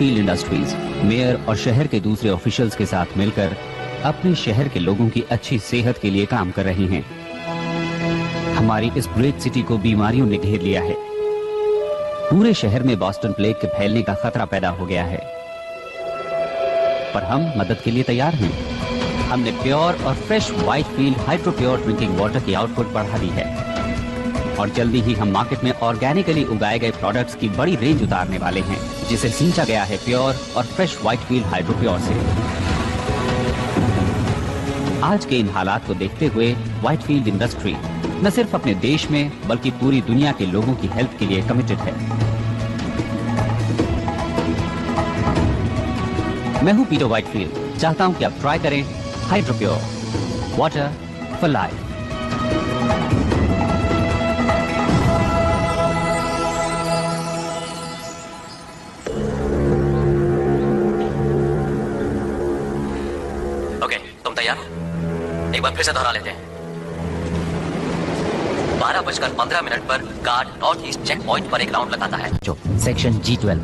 Whitefield industries mayor और शहर के दूसरे ऑफिशियल्स के साथ मिलकर अपने शहर के लोगों की अच्छी सेहत के लिए काम कर रहे हैं। हमारी इस ग्रेट सिटी को बीमारियों ने घेर लिया है। पूरे शहर में बॉस्टन प्लेग के फैलने का खतरा पैदा हो गया है, पर हम मदद के लिए तैयार हैं। हमने प्योर और fresh Whitefield hydro pure drinking water की आउटपुट बढ़ा दी है और जल्दी ही हम मार्केट में ऑर्गेनिकली उगाए गए प्रोडक्ट्स की बड़ी रेंज उतारने वाले हैं, जिसे सींचा गया है प्योर और फ्रेश व्हाइटफील्ड हाइड्रो प्योर से। आज के इन हालात को देखते हुए व्हाइटफील्ड इंडस्ट्री न सिर्फ अपने देश में बल्कि पूरी दुनिया के लोगों की हेल्थ के लिए कमिटेड है। मैं हूं पीटर व्हाइटफील्ड। चाहता हूं कि आप ट्राई करें hydro pure water for life. Okay, तुम तैयार हो? एक बार फिर से दोहरा लेते हैं। 12:15 पर guard north east check point पर एक राउंड लगाता है। जो section G12।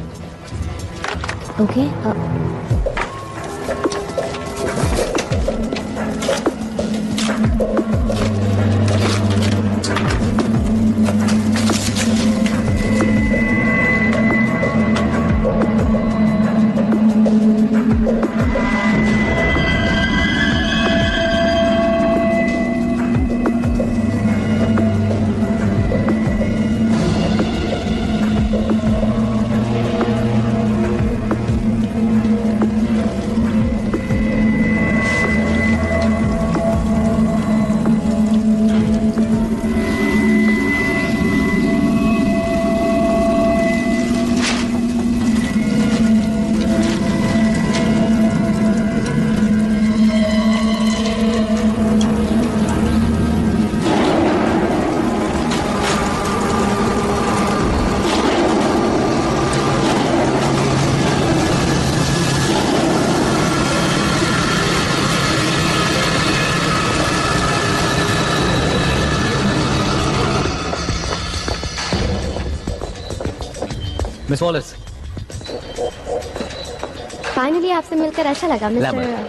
Okay, miss Wallace, finally आपसे मिलकर अच्छा लगा मिस्टर।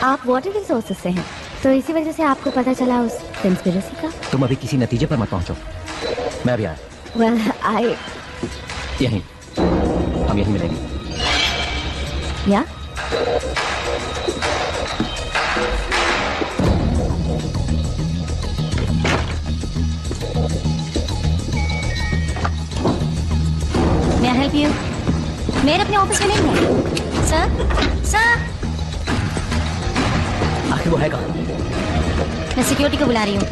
आप वाटर रिसोर्सेज से हैं, तो इसी वजह से आपको पता चला उस कंस्पिरेसी का। तुम अभी किसी नतीजे पर मत पहुंचो, मैं अभी आया। Well, यहीं हम यहीं मिलेंगे। या May I help you? मेरे अपने ऑफिस में नहीं है। सर, सर, आखिर वो है कहाँ? मैं सिक्योरिटी को बुला रही हूँ।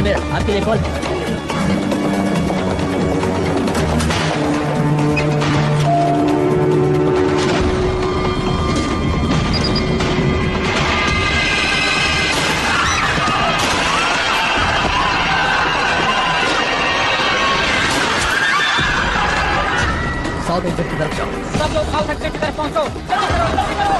मेरा आपके लिए कॉल। साउथ एक्सिट की तरफ जाओ। सब लोग साउथ एक्सिट की तरफ पहुंचो। चलो चलो जल्दी करो।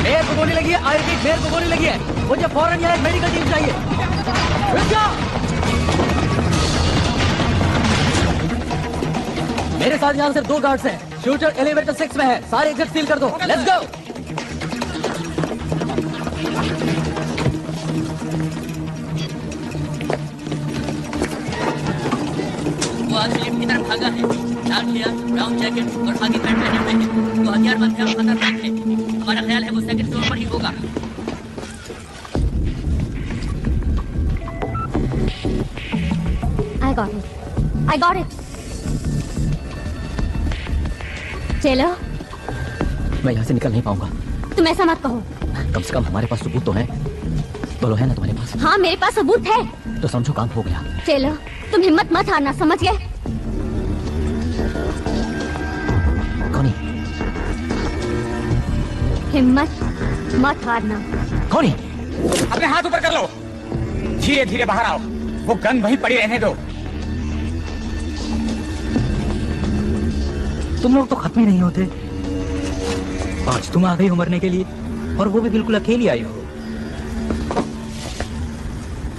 मेयर को गोली लगी है। आई रिपीट, मेयर को गोली लगी है। मुझे फौरन यहाँ एक मेडिकल टीम चाहिए। रुक जाओ। मेरे साथ यहाँ सिर्फ 2 गार्ड्स हैं। शूटर एलिवेटर 6 में है। सारे एग्जिट सील कर दो। Let's go. वो आदमी लिफ्ट की तरफ भागा है। लाल किया, ब्राउन जैकेट और खाकी पैंट पहने हुए है। वो हथियारबंद है और खतरनाक है। हमारा ख्याल है वो सेकंड फ्लोर पर ही होगा। I got it. I got it. चलो। मैं यहाँ से निकल नहीं पाऊंगा। तुम ऐसा मत कहो। कम से कम हमारे पास सबूत तो है। बोलो, है ना तुम्हारे पास? हाँ, मेरे पास सबूत है। तो समझो काम हो गया। चलो, तुम हिम्मत मत हारना, समझ गए? हिम्मत मत हारना। कौन है? अपने हाथ ऊपर कर लो, धीरे धीरे बाहर आओ, वो गन वहीं पड़ी रहने दो। तुम लोग तो खत्म ही नहीं होते। आज तुम आ गई हो मरने के लिए, और वो भी बिल्कुल अकेली आई हो।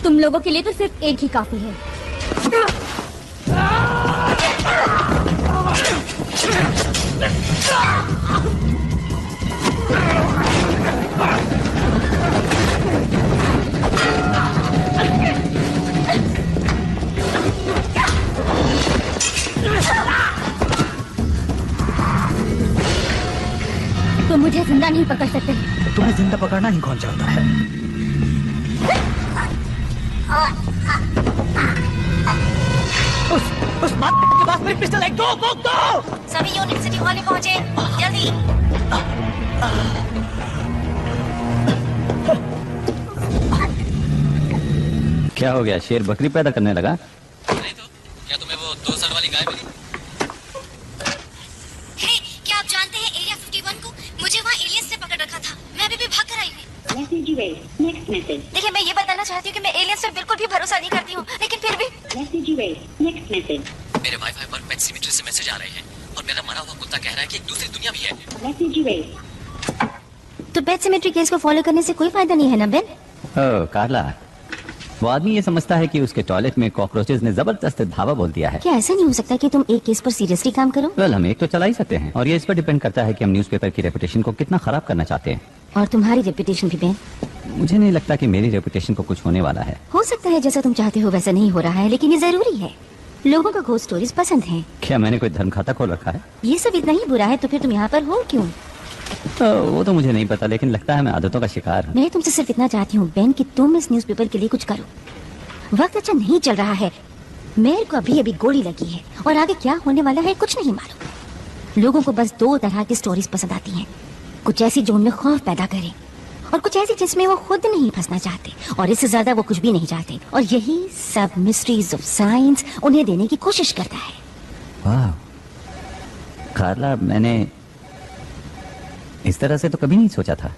तुम लोगों के लिए तो सिर्फ एक ही काफी है। तुम मुझे जिंदा नहीं पकड़ सकते। तुम्हें जिंदा पकड़ना ही कौन चाहता है? उस बात के पास मेरी पिस्टल है। दो सभी यूनिट सिटी हॉल में पहुंचे, जल्दी। क्या हो गया? शेर बकरी पैदा करने लगा? नहीं तो क्या तुम्हें वो 2 सर वाली गाय मिली? क्या आप जानते हैं एरिया 51 को? मुझे वहाँ एलियंस ने पकड़ रखा था। मैं अभी भी भाग कर आई हूँ। देखिए, मैं ये बताना चाहती हूँ कि मैं एलियंस पर बिल्कुल भी भरोसा नहीं करती हूँ, लेकिन फिर भी मेरे वाईफाई पर पेट सिमेट्री से मैसेज आ रहे हैं और मेरा मरा हुआ कुत्ता कह रहा है कि एक दूसरी दुनिया भी है। तो पेट सिमेट्री केस को फॉलो करने से कोई फायदा नहीं है ना बेन? ओह कार्ला, वो आदमी ये समझता है कि उसके टॉयलेट में कॉकरोचेस ने जबरदस्त धावा बोल दिया है। क्या ऐसा नहीं हो सकता कि तुम एक केस पर सीरियसली काम करो? वेल, हम एक तो चला ही सकते हैं, और ये इस पर डिपेंड करता है कि हम न्यूज़पेपर की रेपुटेशन को कितना खराब करना चाहते हैं। और तुम्हारी रेपुटेशन भी बेन? मुझे नहीं लगता कि मेरी रेपुटेशन को कुछ होने वाला है। हो सकता है जैसा तुम चाहते हो वैसा नहीं हो रहा है, लेकिन ये जरूरी है। लोगों को घोस्ट स्टोरीज पसंद हैं। क्या मैंने कोई धर्म खाता खोल रखा है? ये सब इतना ही बुरा है तो फिर तुम यहाँ पर हो क्यों? वो तो मुझे नहीं पता, लेकिन लगता है मैं आदतों का शिकार हूँ। मैं तुमसे सिर्फ इतना चाहती हूँ बेन कि तुम इस न्यूज़पेपर के लिए कुछ करो। वक्त अच्छा नहीं चल रहा है। मेयर को अभी गोली लगी है और आगे क्या होने वाला है कुछ नहीं मालूम। लोगों को बस 2 तरह की स्टोरीज पसंद आती हैं। कुछ ऐसी जो उनमें खौफ पैदा करे, और कुछ ऐसी जिसमें वो खुद नहीं फंसना चाहते, और इससे ज्यादा वो कुछ भी नहीं चाहते। और यही सब मिस्ट्रीज ऑफ साइंस उन्हें देने की कोशिश करता है। वाह कार्ला, मैंने इस तरह से तो कभी नहीं सोचा था।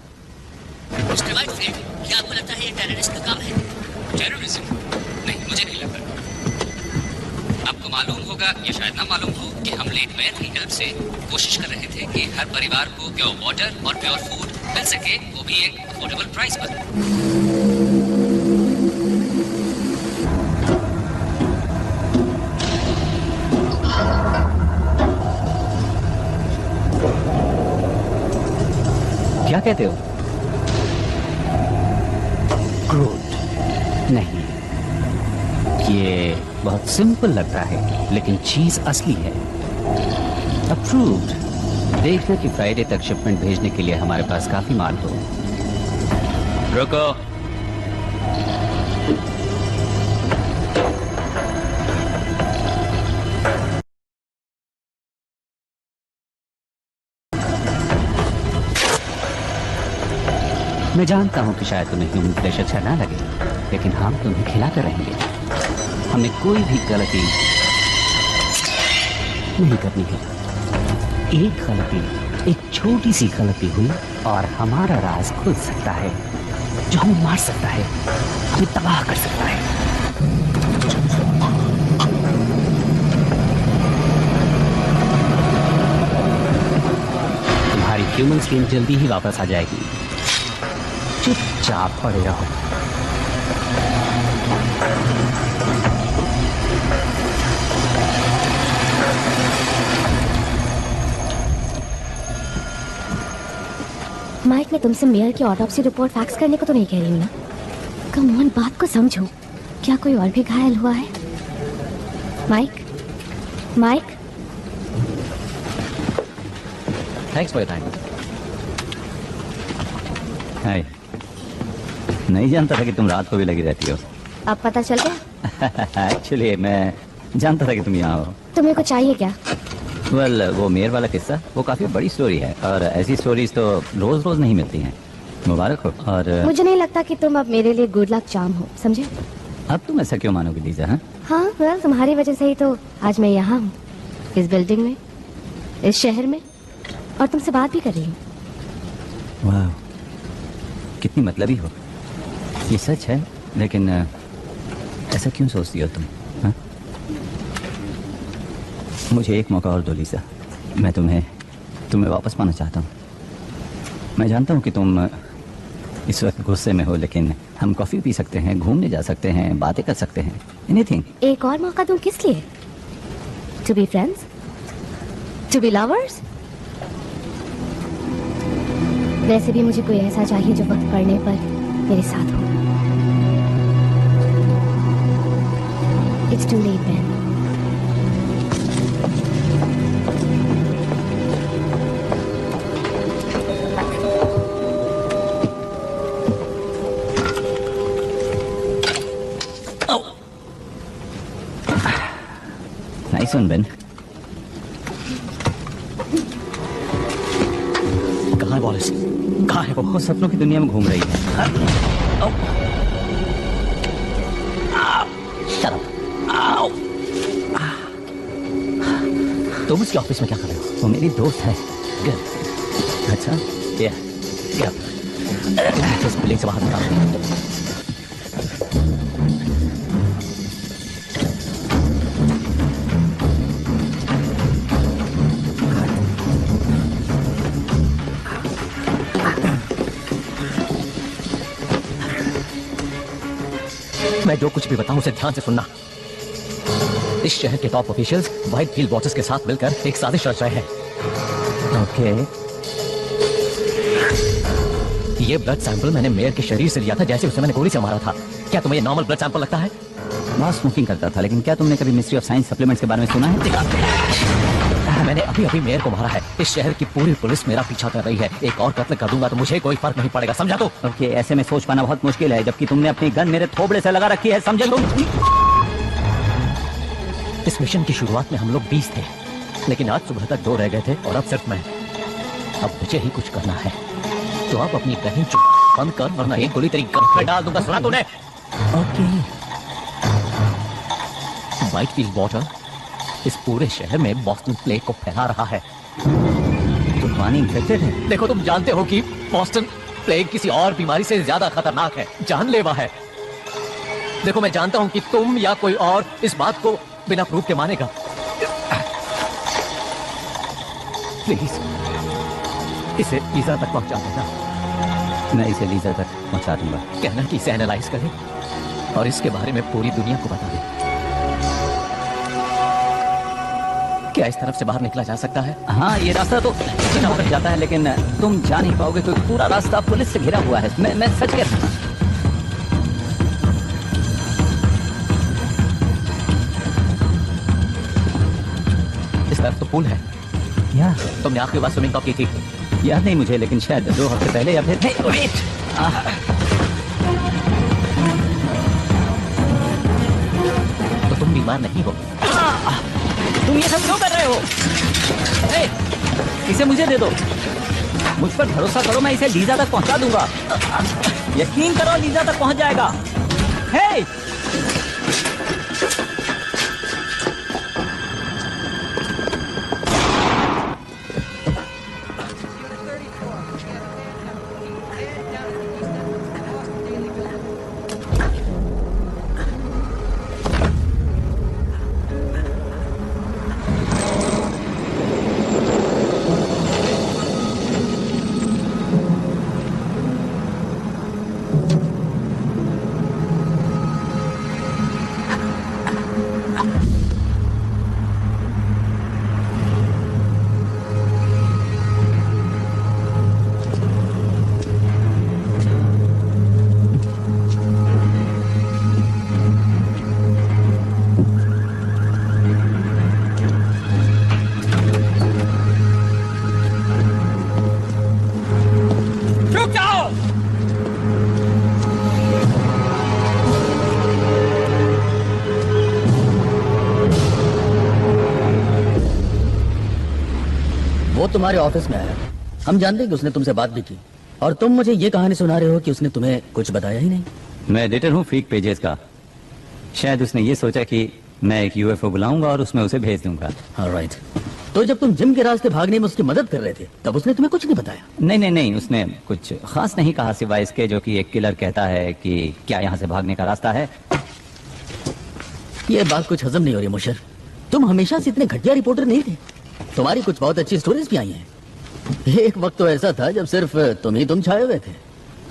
मिस्टर वाइटफील्ड, क्या आपको लगता है ये टेररिस्ट का काम है? टेररिज्म? नहीं, मुझे नहीं लगता। आपको मालूम होगा या शायद ना मालूम हो कि हम लेट मैन की हेल्प से कोशिश कर रहे थे कि हर परिवार को प्योर वाटर और प्योर फूड मिल सके, वो भी एक अफोर्डेबल प्राइस पर। क्या कहते हो? क्रूड? नहीं, ये बहुत सिंपल लग रहा है, लेकिन चीज असली है। अप्रूव्ड। देखना कि फ्राइडे तक शिपमेंट भेजने के लिए हमारे पास काफी माल हो। रुको। मैं जानता हूं कि शायद तुम्हें ह्यूमन फ्लेश अच्छा ना लगे, लेकिन हम तुम्हें खिलाते रहेंगे। हमें कोई भी गलती नहीं करनी है। एक गलती, एक छोटी सी गलती हुई और हमारा राज खुल सकता है, जो हमें मार सकता है, हमें तबाह कर सकता है। तुम्हारी ह्यूमन स्किन जल्दी ही वापस आ जाएगी। चुपचाप पड़े रहो। माइक, मैं तुमसे मेयर की ऑटोप्सी रिपोर्ट फैक्स करने को तो नहीं कह रही हूँ ना। कम ऑन, बात को समझो। क्या कोई और भी घायल हुआ है? Mic, mic. Thanks for your time. Hi, नहीं जानता था कि तुम रात को भी लगी रहती हो। अब पता चल गया? एक्चुअली मैं जानता था कि तुम यहाँ हो। तुम्हें कुछ चाहिए क्या? वेल, वो मेयर वाला किस्सा वो काफी बड़ी स्टोरी है, और ऐसी स्टोरीज तो रोज रोज नहीं मिलती हैं। मुबारक हो। और मुझे नहीं लगता कि तुम अब मेरे लिए गुड लक चार्म हो, समझे? अब तुम ऐसा क्यों मानोगे लीजा? हाँ, वेल, तुम्हारी वजह से ही तो आज मैं यहाँ हूँ, इस बिल्डिंग में, इस शहर में, और तुमसे बात भी कर रही हूँ। वाह, कितनी मतलबी हो। ये सच है, लेकिन ऐसा क्यों सोचती हो तुम? हाँ? मुझे एक मौका और दो लीजा। मैं तुम्हें वापस पाना चाहता हूँ। मैं जानता हूँ कि तुम इस वक्त गुस्से में हो, लेकिन हम कॉफी पी सकते हैं, घूमने जा सकते हैं, बातें कर सकते हैं, एनीथिंग। एक और मौका दूं किस लिए? To be friends, to be lovers. वैसे भी मुझे कोई ऐसा चाहिए जो वक्त पड़ने पर मेरे साथ हो। It's too late man. Nice one Ben. कहाँ है वॉलिस? कहाँ है वो सपनों की दुनिया में घूम रही है। Shut up. तुम उसके ऑफिस में क्या कर रहे हो? वो मेरी दोस्त है। Good. अच्छा, Yeah. Get up. तुम इस बिल्डिंग से बाहर निकालो। मैं जो कुछ भी बताऊं उसे ध्यान से सुनना। इस शहर के टॉप ऑफिशियल्स व्हाइटफील्ड वॉचर्स के साथ मिलकर एक साजिश रच रहे हैं। ओके। ये ब्लड सैंपल मैंने मेयर के शरीर से लिया था जैसे उसे मैंने गोली से मारा था। क्या तुम्हें ये नॉर्मल ब्लड सैंपल लगता है? बहुत स्मोकिंग करता था, लेकिन क्या तुमने कभी मिस्ट्री ऑफ साइंस सप्लीमेंट्स के बारे में सुना है? मैंने अभी अभी मेयर को मारा है। इस शहर की पूरी पुलिस मेरा पीछा कर रही है। एक और कत्ल कर दूंगा तो मुझे कोई फर्क नहीं पड़ेगा, समझा? तो ओके, ऐसे में सोच पाना बहुत मुश्किल है, जबकि तुमने अपनी गन मेरे थोबड़े से लगा रखी है, समझे तुम? इस मिशन की शुरुआत में हम लोग 20 थे, लेकिन आज सुबह तक 2 रह गए थे और अब सिर्फ मैं। अब मुझे ही कुछ करना है, तो आप अपनी बहन चुप बंद कर, वरना एक गोली तेरी गर्दन में डाल दूंगा, सुना तूने? ओके। व्हाइटफील्ड वाटर इस पूरे शहर में बॉस्टन प्लेग को फैला रहा है। तो पानी इन्फेक्टेड है? देखो, तुम जानते हो कि बॉस्टन प्लेग किसी और बीमारी से ज्यादा खतरनाक है, जानलेवा है। देखो, मैं जानता हूं कि तुम या कोई और इस बात को बिना प्रूफ के मानेगा। प्लीज इसे लीजा तक पहुंचा देना। मैं इसे लीजा तक पहुंचा दूंगा। कहना कि इसे एनालाइज करें और इसके बारे में पूरी दुनिया को बता दें। क्या इस तरफ से बाहर निकला जा सकता है? हाँ, ये रास्ता तो चिन्ह होकर जाता है, लेकिन तुम जा नहीं पाओगे क्योंकि पूरा रास्ता पुलिस से घिरा हुआ है। मैं सच कह रहा हूं। इस तरफ तो पुल है। यार, तुमने आखिरी बार स्विमिंग कब की थी? याद नहीं मुझे, लेकिन शायद 2 हफ्ते पहले या फिर तो तुम बीमार नहीं हो? तुम ये सब क्यों कर रहे हो? इसे मुझे दे दो। मुझ पर भरोसा करो, मैं इसे लीजा तक पहुंचा दूंगा। यकीन करो, लीजा तक पहुंच जाएगा। हे! तुम्हारे ऑफिस में आया। हम जानते हैं कि उसने तुमसे बात भी की, और तुम मुझे ये कहानी सुना रहे हो कि उसने तुम्हें कुछ बताया ही नहीं। मैं एडिटर हूँ फ्रीक पेजेस का। शायद उसने ये सोचा कि मैं एक यूएफओ बुलाऊंगा और उसमें उसे भेज दूंगा। ऑलराइट। तो जब तुम जिम के रास्ते भागने में उसकी मदद कर रहे थे तब उसने तुम्हें कुछ नहीं बताया? नहीं नहीं नहीं, उसने कुछ खास नहीं कहा सिवाय इसके जो कि एक किलर कहता है कि क्या यहाँ से भागने का रास्ता है। ये बात कुछ हजम नहीं हो रही मुशर। तुम हमेशा से इतने घटिया रिपोर्टर नहीं थे। तुम्हारी कुछ बहुत अच्छी स्टोरीज भी आई हैं। एक वक्त तो ऐसा था जब सिर्फ तुम छाए हुए थे,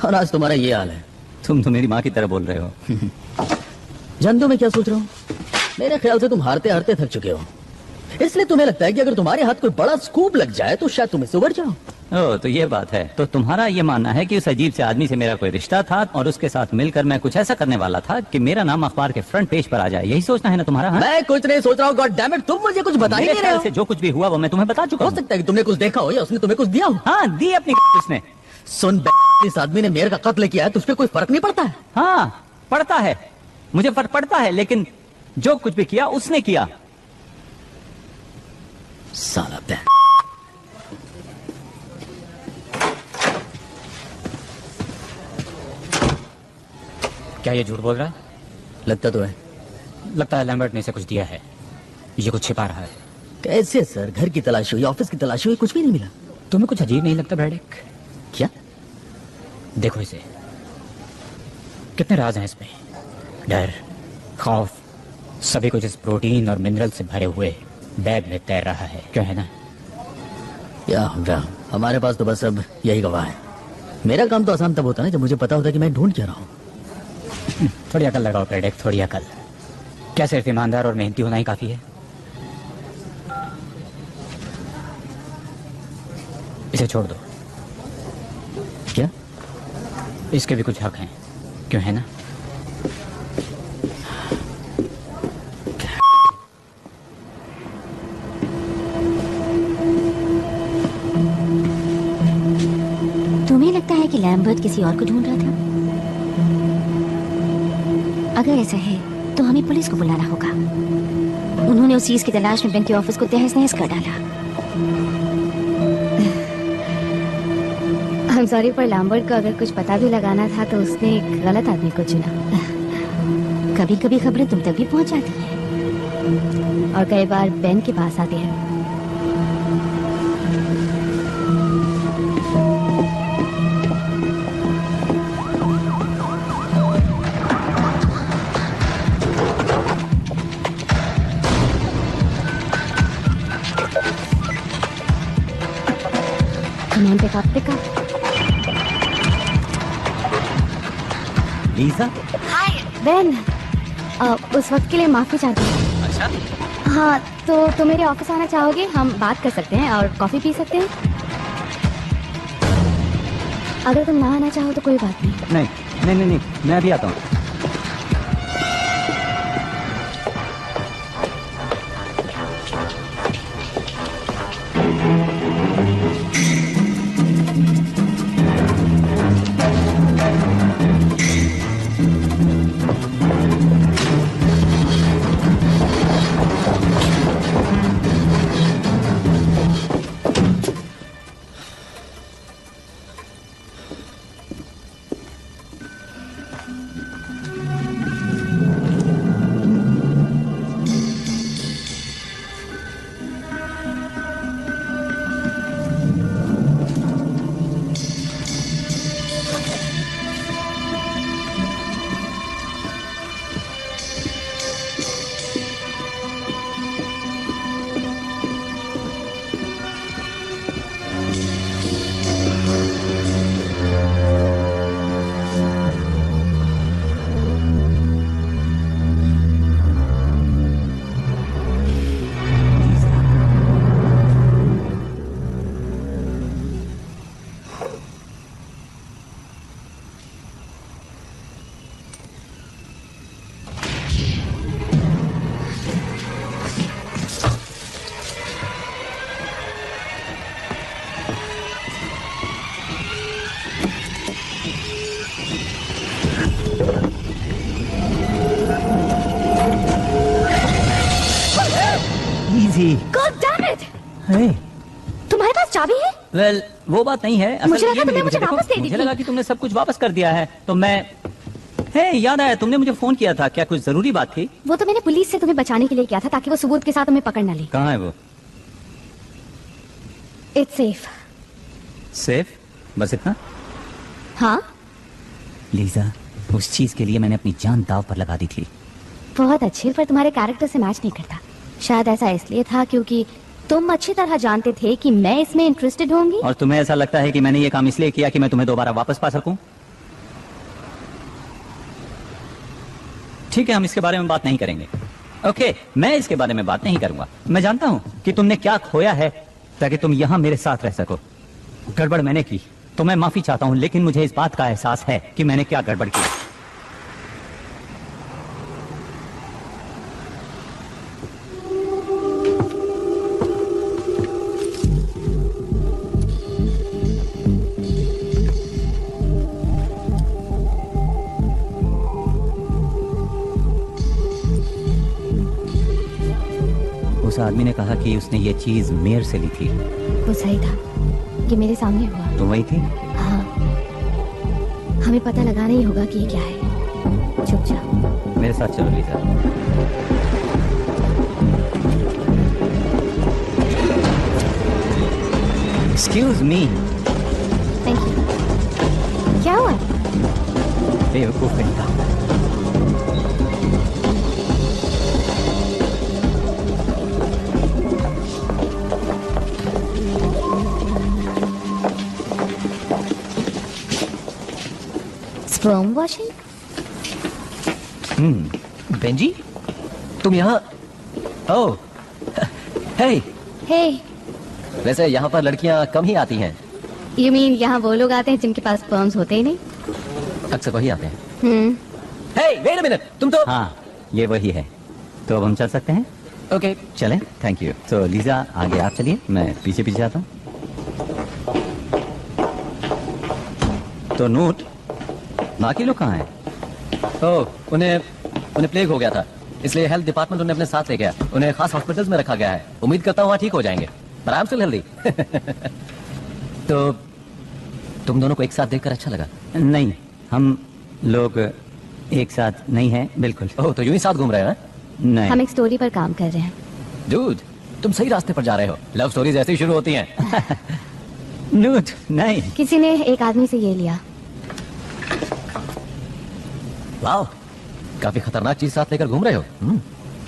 और आज तुम्हारा ये हाल है। तुम तो मेरी माँ की तरह बोल रहे हो। जानते हो मैं क्या सोच रहा हूँ? मेरे ख्याल से तुम हारते हारते थक चुके हो, इसलिए तुम्हें लगता है कि अगर तुम्हारे हाथ कोई बड़ा स्कूप लग जाए तो शायद तुम इससे उबर जाओ। ओह, तो ये बात है। तो तुम्हारा ये मानना है कि उस अजीब से आदमी से मेरा कोई रिश्ता था और उसके साथ मिलकर मैं कुछ ऐसा करने वाला था कि मेरा नाम अखबार के फ्रंट पेज पर आ जाए। यही सोचना है ना तुम्हारा? हाँ? मैं कुछ नहीं सोच रहा हूँ। गॉड डैम इट, तुम मुझे कुछ बता ही मेरे नहीं रहे ख्याल हो। से जो कुछ भी हुआ वो मैं तुम्हें बता चुका हो हूँ। सकता है कि तुमने कुछ देखा हो या उसने तुम्हें कुछ दिया हो। हाँ, दी अपनी उसने। सुन, इस आदमी ने मेयर का कत्ल किया है तो उस पर कोई फर्क नहीं पड़ता है? हाँ पड़ता है, मुझे फर्क पड़ता है, लेकिन जो कुछ भी किया उसने किया। साला बैन। क्या ये झूठ बोल रहा है? लगता तो है। लगता है लैम्बर्ट ने इसे कुछ दिया है, ये कुछ छिपा रहा है। कैसे सर? घर की तलाशी हुई, ऑफिस की तलाशी हुई, कुछ भी नहीं मिला। तुम्हें कुछ अजीब नहीं लगता ब्रैडिक? क्या? देखो इसे, कितने राज हैं इसमें। डर, खौफ, सभी कुछ इस प्रोटीन और मिनरल से भरे हुए बैग में तैर रहा है। क्यों है ना? क्या होगा? हमारे पास तो बस अब यही गवाह है। मेरा काम तो आसान तब होता है जब मुझे पता होता कि मैं ढूंढ क्या रहा हूँ। थोड़ी अकल लगाओ ब्रैडिक, थोड़ी अकल। क्या सिर्फ ईमानदार और मेहनती होना ही काफी है? इसे छोड़ दो। क्या? इसके भी कुछ हक हैं, क्यों है ना? तुम्हें लगता है कि लैम्बर्ट किसी और को ढूंढ रहा था? अगर ऐसा है तो हमें पुलिस को बुलाना होगा। उन्होंने उस चीज की तलाश में बैंक के ऑफिस को तहस नहस कर डाला। हम सॉरी, पर लैम्बर्ट को अगर कुछ पता भी लगाना था तो उसने एक गलत आदमी को चुना। कभी कभी खबरें तुम तक भी पहुंच जाती हैं और कई बार बैंक के पास आती है। Pick up. Lisa? Hi Ben, उस वक्त के लिए माफी चाहती हूँ। अच्छा। हाँ, तो मेरे ऑफिस आना चाहोगे? हम बात कर सकते हैं और कॉफी पी सकते हैं। अगर तुम ना आना चाहो तो कोई बात नहीं। नहीं नहीं नहीं, नहीं मैं अभी आता हूँ। God damn it! Hey. तुम्हारे पास चाबी है? वेल, वो बात नहीं है। मुझे लगा ये तुमने मिली मुझे देखो, वापस दे दी मुझे थी। लगा कि तुमने सब कुछ वापस कर दिया है, तो मैं याद आया, तुमने मुझे फोन किया था। क्या कुछ जरूरी बात थी? वो तो मैंने पुलिस से तुम्हें बचाने के लिए किया था ताकि वो सबूत के साथ तुम्हें पकड़ न ले। कहाँ है वो? It's safe. सेफ? बस इतना? हाँ, लीजा, उस चीज के लिए मैंने अपनी जान दांव पर लगा दी थी। बहुत अच्छे, पर तुम्हारे कैरेक्टर से मैच नहीं करता। शायद ऐसा इसलिए था क्योंकि तुम अच्छी तरह जानते थे कि मैं इसमें इंटरेस्टेड होंगी। और तुम्हें ऐसा लगता है कि मैंने ये काम इसलिए किया कि मैं तुम्हें दोबारा वापस पा सकूं? ठीक है, हम इसके बारे में बात नहीं करेंगे। ओके, मैं इसके बारे में बात नहीं करूंगा। मैं जानता हूं कि तुमने क्या खोया है ताकि तुम यहां मेरे साथ रह सको। गड़बड़ मैंने की तो मैं माफी चाहता हूं, लेकिन मुझे इस बात का एहसास है कि मैंने क्या गड़बड़ की। उस आदमी ने कहा कि उसने ये चीज मेयर से ली थी। वो सही था, ये मेरे सामने हुआ। तुम वही थी? हाँ, हमें पता लगाना ही होगा कि ये क्या है। चुपचाप मेरे साथ चलो Lisa. Excuse me. Thank you. क्या हुआ? बेवकूफ कहीं का। Sperm washing? बेंजी, तुम यहाँ? ओह, हे। हे, वैसे यहाँ पर लड़कियाँ कम ही आती हैं। यू मीन यहाँ वो लोग आते हैं जिनके पास स्पर्म्स होते ही नहीं? अक्सर वही आते हैं। हम्म। हे, वेट अ मिनट, तुम तो। हाँ, ये वही है। तो अब हम चल सकते हैं? ओके, चलें? Thank you. तो लीजा, आगे आप चलिए, मैं पीछे पीछे आता हूँ। तो नोट, बाकी लोग कहाँ हैं? ओह, उन्हें प्लेग हो गया था, इसलिए हेल्थ डिपार्टमेंट उन्हें अपने साथ ले गया। उन्हें खास हॉस्पिटल्स में रखा गया है। उम्मीद करता हूँ वहाँ ठीक हो जाएंगे। पर आई एम स्टिल हेल्दी। तो तुम दोनों को एक साथ देखकर अच्छा लगा? नहीं, हम लोग एक साथ नहीं हैं, बिल्कुल। ओह, तो यूं ही साथ घूम रहे हैं? नहीं। हम एक स्टोरी पर काम कर रहे हैं। डूड, तुम सही रास्ते पर जा रहे हो। लव स्टोरीज ऐसे ही शुरू होती हैं। नूट, नहीं। किसी ने एक आदमी से ये लिया। वाह, काफी खतरनाक चीज साथ लेकर घूम रहे हो।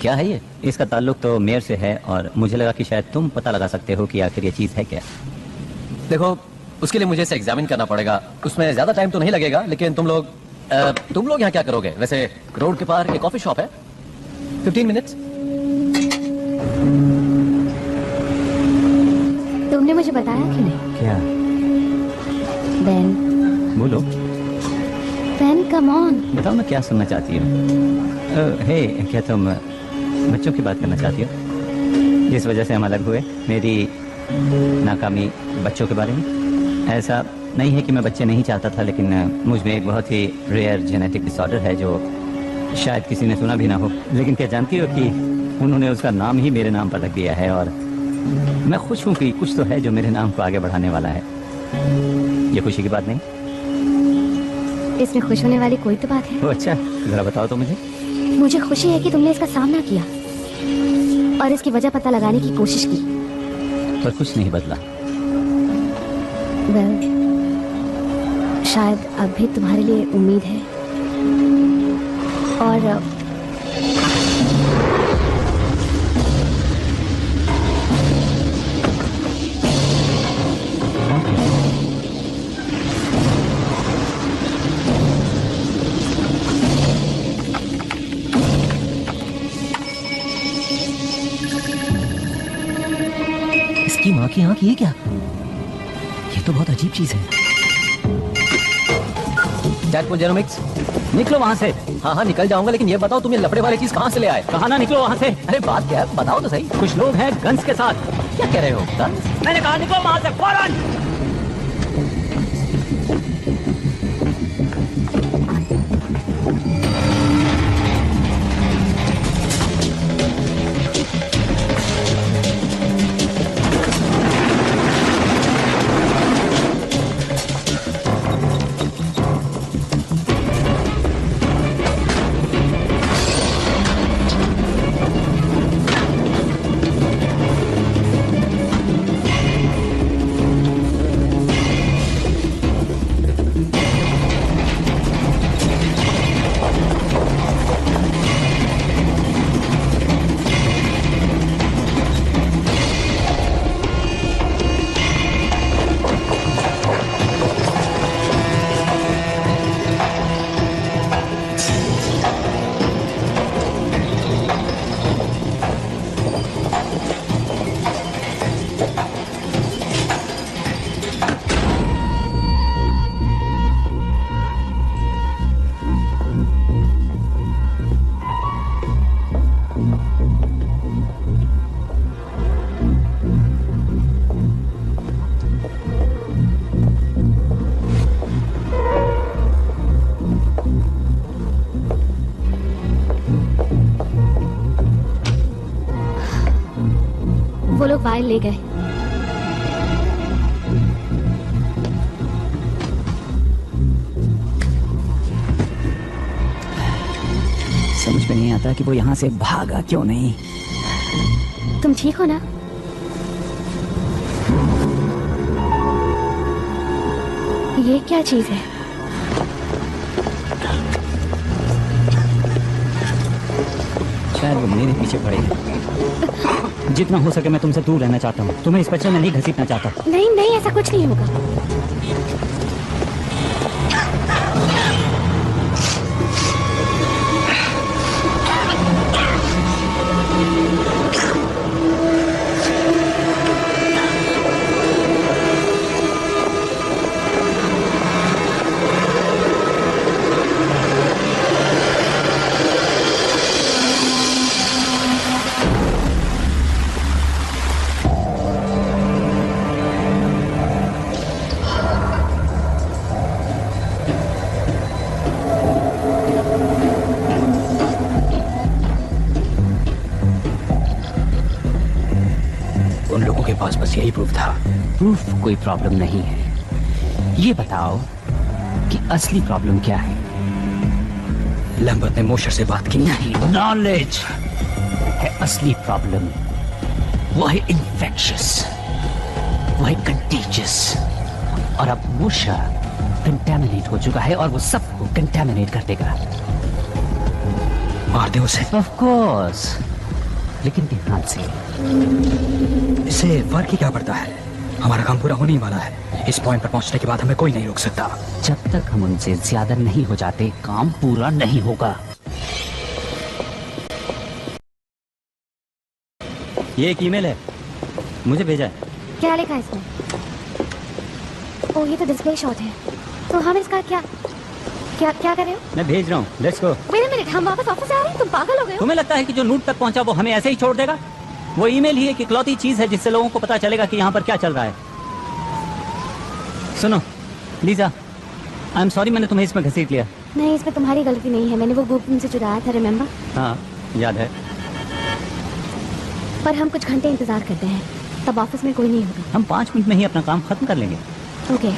क्या है ये? इसका ताल्लुक तो मेयर से है और मुझे लगा कि शायद तुम पता लगा सकते हो कि आखिर ये चीज है क्या। देखो, उसके लिए मुझे इसे एग्जामिन करना पड़ेगा। उसमें ज्यादा टाइम तो नहीं लगेगा, लेकिन तुम लोग यहाँ क्या करोगे? वैसे रोड के पार एक कॉफी शॉप है, 15 मिनट्स। तुमने मुझे बताया क्यों नहीं? क्या? बेन, बोलो। Ben, come on. बताओ, मैं क्या सुनना चाहती हूँ? हे, क्या तुम बच्चों की बात करना चाहती हो जिस वजह से हम अलग हुए? मेरी नाकामी बच्चों के बारे में? ऐसा नहीं है कि मैं बच्चे नहीं चाहता था, लेकिन मुझ में एक बहुत ही रेयर जेनेटिक डिसऑर्डर है जो शायद किसी ने सुना भी ना हो। लेकिन क्या जानती हो कि उन्होंने उसका नाम ही मेरे नाम पर रख दिया है और मैं खुश हूँ कि कुछ तो है जो मेरे नाम को आगे बढ़ाने वाला है। ये खुशी की बात नहीं? इसमें खुश होने वाली कोई तो बात है। ओ अच्छा, जरा बताओ तो मुझे। मुझे खुशी है कि तुमने इसका सामना किया और इसकी वजह पता लगाने की कोशिश की। पर कुछ नहीं बदला। वेल, शायद अब भी तुम्हारे लिए उम्मीद है। और इसकी माँ की आंख, ये क्या? ये तो बहुत अजीब चीज है। डेडपूल जेनोमिक्स, निकलो वहां से। हाँ हाँ निकल जाऊंगा, लेकिन ये बताओ तुम ये लफड़े वाली चीज कहाँ से ले आए? कहा ना निकलो वहां से। अरे बात क्या है, बताओ तो सही। कुछ लोग हैं गन्स के साथ। क्या कह रहे हो? गन्स? मैंने कहा निकलो वहां से फौरन। फाइल ले गए। समझ में नहीं आता कि वो यहाँ से भागा क्यों नहीं। तुम ठीक हो ना? ये क्या चीज है? शायद वो मेरे पीछे पड़े। जितना हो सके मैं तुमसे दूर रहना चाहता हूँ। तुम्हें इस बच्चे में नहीं घसीटना चाहता। नहीं नहीं, ऐसा कुछ नहीं होगा। पास बस यही प्रूफ था। प्रूफ कोई प्रॉब्लम नहीं है। ये बताओ कि असली प्रॉब्लम क्या है? लैम्बर्ट ने मोशर से बात की। नहीं, नॉलेज है असली प्रॉब्लम। वो है इन्फेक्शियस, वो है कंटेजियस। और अब मोशर कंटेमिनेट हो चुका है और वो सबको कंटेमिनेट कर देगा। मार दे उसे। ऑफ कोर्स, लेकिन ध्यान से। इससे फर्क ही क्या पड़ता है? हमारा काम पूरा होने ही वाला है। इस पॉइंट पर पहुंचने के बाद हमें कोई नहीं रोक सकता। जब तक हम उनसे ज्यादा नहीं हो जाते, काम पूरा नहीं होगा। ये एक ईमेल है, मुझे भेजा है। क्या लिखा है इसमें? ओह, ये तो डिस्प्ले शॉट है। तो हम इसका क्या क्या क्या कर रहे हो? मैं भेज रहा हूँ, let's go. Wait a minute, हम वापस ऑफिस आ रहे हैं? तुम पागल हो गए हो? तुम्हें लगता है कि जो नूट तक पहुंचा वो हमें ऐसे ही छोड़ देगा? वो ईमेल ही एक इकलौती चीज है जिससे लोगों को पता चलेगा कि यहाँ पर क्या चल रहा है। सुनो लीजा, आई एम सॉरी मैंने तुम्हें इसमें घसीट लिया। नहीं, इसमें तुम्हारी गलती नहीं है। मैंने वो बुक तुमसे चुराया था, रिमेम्बर? हाँ याद है। पर हम कुछ घंटे इंतजार करते हैं, तब ऑफिस में कोई नहीं होगा। हम 5 मिनट में ही अपना काम खत्म कर लेंगे। ओके।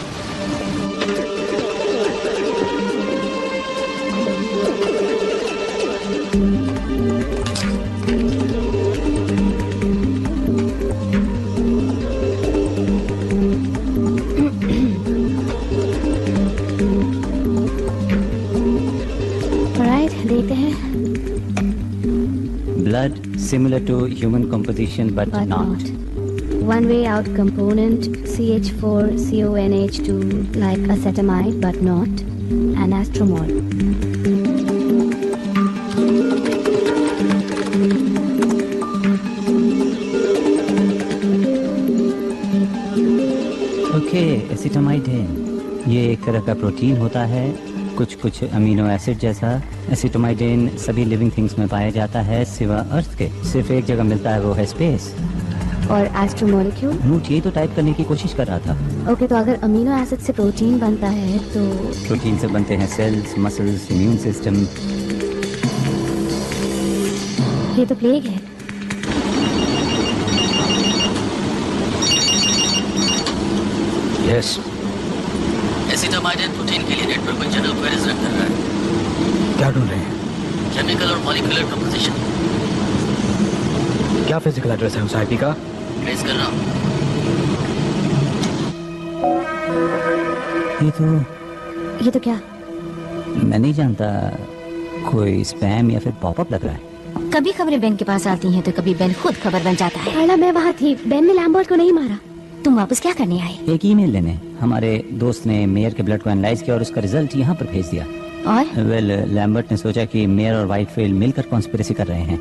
देखते हैं। Blood similar to human composition but not. One way out component CH4CONH2 like acetamide but not. Anastromol. Okay, एसिटामाइडेन ये एक तरह का प्रोटीन होता है, कुछ अमीनो एसिड जैसा। एसिटामाइडेन सभी लिविंग थिंग्स में पाया जाता है सिवा अर्थ के। सिर्फ एक जगह मिलता है, वो है स्पेस। और एस्ट्रोमोलिक्यूल? नोट यही तो टाइप करने की कोशिश कर रहा था। ओके, तो अगर अमीनो एसिड से प्रोटीन बनता है तो प्रोटीन से बनते हैं सेल्स, मसल्स, इम्यून सिस्टम। ये तो प्लेग है। यस। एसिटामाइडेन प्रोटीन के लिए नेटवर्क में जनरल क्वेरीज रन कर रहा है। क्या ढूंढ रहे हैं? केमिकल और मॉलिक्यूलर कंपोजिशन। क्या फिजिकल एड्रेस है उस आईपी का? ट्रेस कर रहा हूँ। ये तो क्या? मैं नहीं जानता, कोई स्पैम या फिर पॉपअप लग रहा है। कभी खबरें बेन के पास आती हैं तो कभी बेन खुद खबर बन जाता है। अला, मैं वहाँ थी। बेन ने लैम्बर्ट को नहीं मारा। तुम वापस क्या करने आए? एक ईमेल लेने। हमारे दोस्त ने मेयर के ब्लड को एनालाइज किया और उसका रिजल्ट यहाँ पर भेज दिया। और लैम्बर्ट ने सोचा कि मेयर और वाइटफील्ड मिलकर कॉन्स्पिरेसी कर रहे हैं।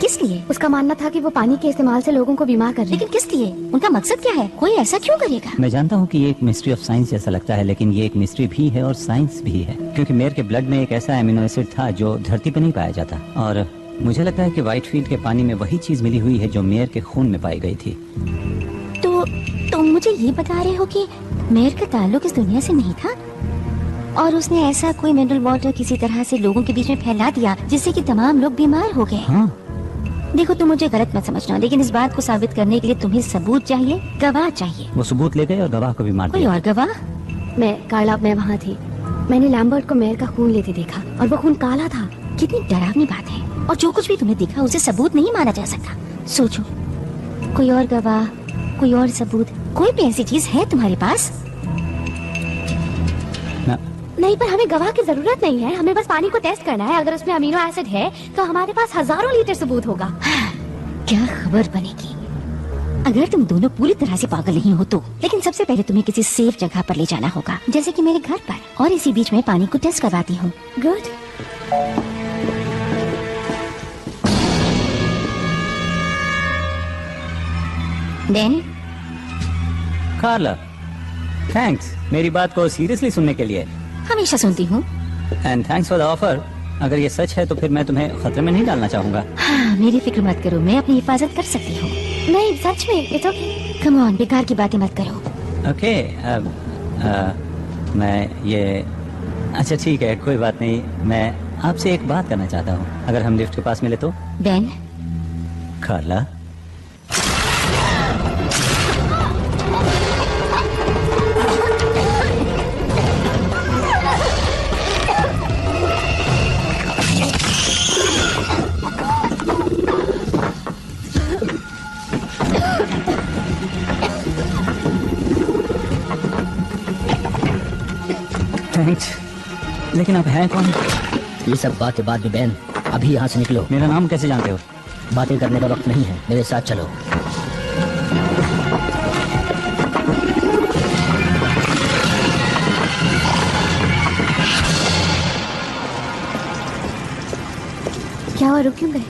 किस लिए? उसका मानना था कि वो पानी के इस्तेमाल से लोगों को बीमार कर रहे हैं। लेकिन किस लिए? उनका मकसद क्या है? कोई ऐसा क्यों करेगा? मैं जानता हूँ कि ये एक मिस्ट्री ऑफ साइंस जैसा लगता है, लेकिन ये एक मिस्ट्री भी है और साइंस भी है। क्योंकि मेयर के ब्लड में एक ऐसा एमिनो एसिड था जो धरती पर नहीं पाया जाता, और मुझे लगता है कि वाइटफील्ड के पानी में वही चीज मिली हुई है जो मेयर के खून में पाई गई थी। तो तुम मुझे ये बता रहे हो कि मेयर का ताल्लुक इस दुनिया से नहीं था और उसने ऐसा कोई मिनरल वाटर किसी तरह से लोगों के बीच में फैला दिया जिससे कि तमाम लोग बीमार हो गए? हाँ, देखो तुम मुझे गलत मत समझना, लेकिन इस बात को साबित करने के लिए तुम्हें सबूत चाहिए, गवाह चाहिए। वो सबूत ले गए और गवाह को भी मार कोई दिया। और गवाह? मैं वहाँ थी। मैंने लैम्बर्ट को मेयर का खून लेते देखा और वो खून काला था। कितनी डरावनी बात है। और जो कुछ भी तुमने देखा उसे सबूत नहीं माना जा सकता। सोचो, कोई और गवाह, कोई और सबूत, कोई भी ऐसी चीज है तुम्हारे पास? नहीं, पर हमें गवाह की जरूरत नहीं है। हमें बस पानी को टेस्ट करना है। अगर उसमें अमीनो एसिड है तो हमारे पास हजारों लीटर सबूत होगा। क्या खबर बनेगी अगर तुम दोनों पूरी तरह से पागल नहीं हो तो। लेकिन सबसे पहले तुम्हें किसी सेफ जगह पर ले जाना होगा, जैसे कि मेरे घर पर, और इसी बीच में पानी को टेस्ट करवाती हूँ। गुड। देन कार्ला, थैंक्स मेरी बात को सीरियसली सुनने के लिए। हमेशा सुनती हूँ। And thanks for the offer. अगर ये सच है तो फिर मैं तुम्हें खतरे में नहीं डालना चाहूंगा। हाँ, मेरी फिक्र मत करो, मैं अपनी हिफाजत कर सकती हूँ। नहीं, सच में, इट्स ओके। कम ऑन, बेकार की बातें मत करो। ओके, मैं ये अच्छा ठीक है, कोई बात नहीं। मैं आपसे एक बात करना चाहता हूँ, अगर हम लिफ्ट के पास मिले तो। बेन, कार्ला, थैंक्स। लेकिन आप हैं कौन? ये सब बातें बाद में बैन, अभी यहाँ से निकलो। मेरा नाम कैसे जानते हो? बातें करने का वक्त नहीं है, मेरे साथ चलो। क्या हुआ, रुक क्यों गए?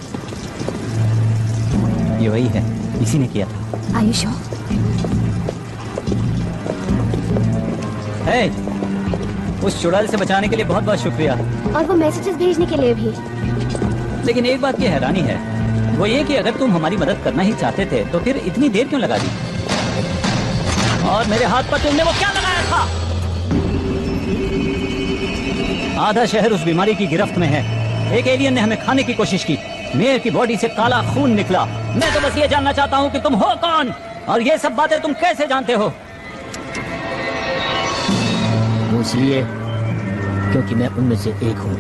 ये वही है, इसी ने किया था। Are you sure? Hey, उस चुड़ैल से बचाने के लिए बहुत बहुत शुक्रिया। और वो मैसेजेस भेजने के लिए भी। लेकिन एक बात की हैरानी है, वो ये कि अगर तुम हमारी मदद करना ही चाहते थे तो फिर इतनी देर क्यों लगा दी? और मेरे हाथ पर तुमने वो क्या लगाया था? आधा शहर उस बीमारी की गिरफ्त में है। एक एलियन ने हमें खाने की कोशिश की। मेयर की बॉडी से काला खून निकला। मैं तो बस ये जानना चाहता हूँ कि तुम हो कौन और ये सब बातें तुम कैसे जानते हो? वो इसलिए क्योंकि मैं उनमें से एक हूँ।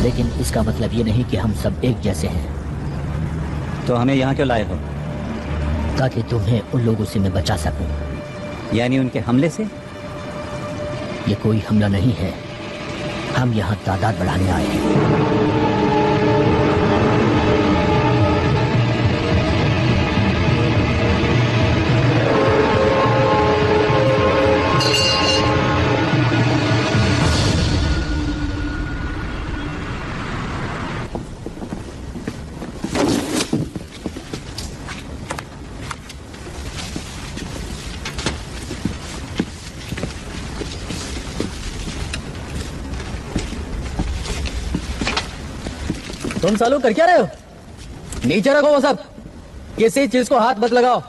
लेकिन इसका मतलब ये नहीं कि हम सब एक जैसे हैं। तो हमें यहाँ क्यों लाए हो? ताकि तुम्हें उन लोगों से मैं बचा सकूं। यानी उनके हमले से? ये कोई हमला नहीं है, हम यहाँ तादाद बढ़ाने आए हैं। तुम सालों कर क्या रहे हो? नीचे रखो वो सब, किसी चीज को हाथ मत लगाओ।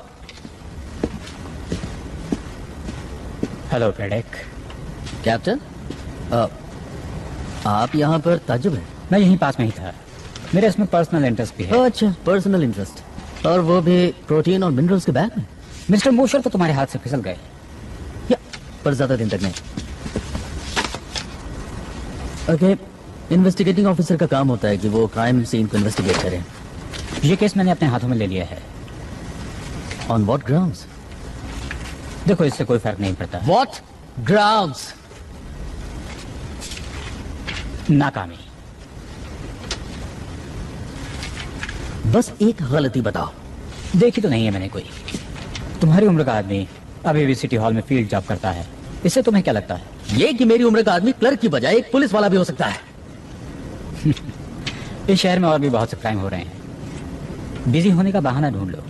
हेलो ब्रैडेक। कैप्टन, आप यहाँ पर ताज्जुब है? मैं यहीं पास में ही था, मेरे इसमें पर्सनल इंटरेस्ट भी है। अच्छा, पर्सनल इंटरेस्ट, और वो भी प्रोटीन और मिनरल्स के बैग में। मिस्टर मोशर तो तुम्हारे हाथ से फिसल गए, या पर ज्यादा दिन तक नहीं। ओके, इन्वेस्टिगेटिंग ऑफिसर का काम होता है कि वो क्राइम सीन को इन्वेस्टिगेट करें। ये केस मैंने अपने हाथों में ले लिया है। On what grounds? देखो, इससे कोई फर्क नहीं पड़ता। What grounds? नाकामी। बस एक गलती बताओ। देखी तो नहीं है मैंने कोई। तुम्हारी उम्र का आदमी अभी भी सिटी हॉल में फील्ड जॉब करता है, इससे तुम्हें क्या लगता है? ये कि मेरी उम्र का आदमी क्लर्क की बजाय एक पुलिस वाला भी हो सकता है। इस शहर में और भी बहुत से क्राइम हो रहे हैं, बिजी होने का बहाना ढूंढ लो।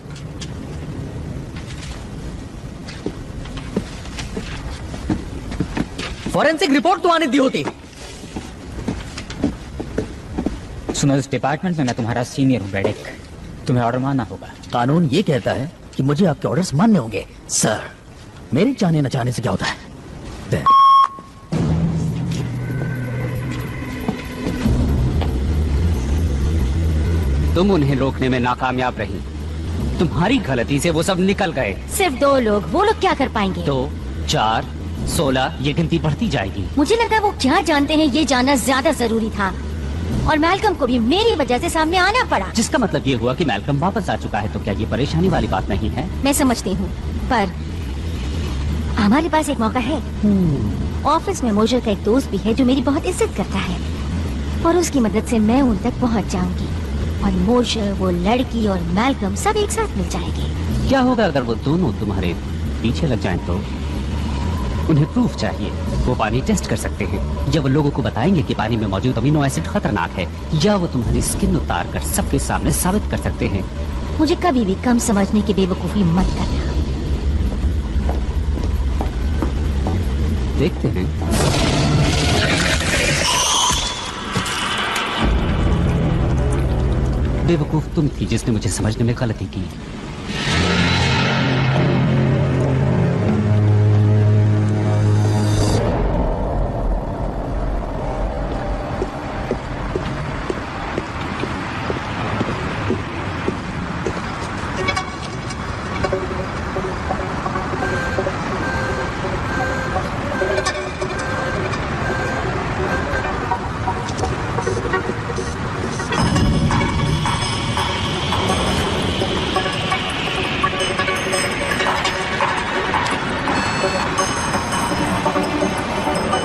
फॉरेंसिक रिपोर्ट तो आने दी होती। सुनो, इस डिपार्टमेंट में मैं तुम्हारा सीनियर हूँ ब्रैडेक, तुम्हें ऑर्डर मानना होगा। कानून ये कहता है कि मुझे आपके ऑर्डर्स मानने होंगे। सर, मेरे चाहने न चाहने से क्या होता है? तुम उन्हें रोकने में नाकामयाब रही। तुम्हारी गलती से वो सब निकल गए। सिर्फ 2 लोग, वो लोग क्या कर पाएंगे? 2, 4, 16, ये गिनती बढ़ती जाएगी। मुझे लगता है वो क्या जानते हैं ये जानना ज्यादा जरूरी था। और मैल्कम को भी मेरी वजह से सामने आना पड़ा। जिसका मतलब ये हुआ कि मैल्कम वापस आ चुका है, तो क्या ये परेशानी वाली बात नहीं है? मैं समझती हूँ, पर हमारे पास एक मौका है। ऑफिस में मोजर का एक दोस्त भी है जो मेरी बहुत इज्जत करता है, और उसकी मदद से मैं उन तक पहुँच जाऊंगी, और मोजर, वो लड़की और मैल्कम सब एक साथ मिल जाएंगे। क्या होगा अगर वो दोनों तुम्हारे पीछे लग जाएं तो? उन्हें प्रूफ चाहिए। वो पानी टेस्ट कर सकते हैं, या वो लोगों को बताएंगे कि पानी में मौजूद अमीनो एसिड खतरनाक है, या वो तुम्हारी स्किन उतार कर सबके सामने साबित कर सकते हैं। मुझे कभी भी कम समझने की बेवकूफी मत करना। देखते हैं। बेवकूफ तुम थी जिसने मुझे समझने में गलती की।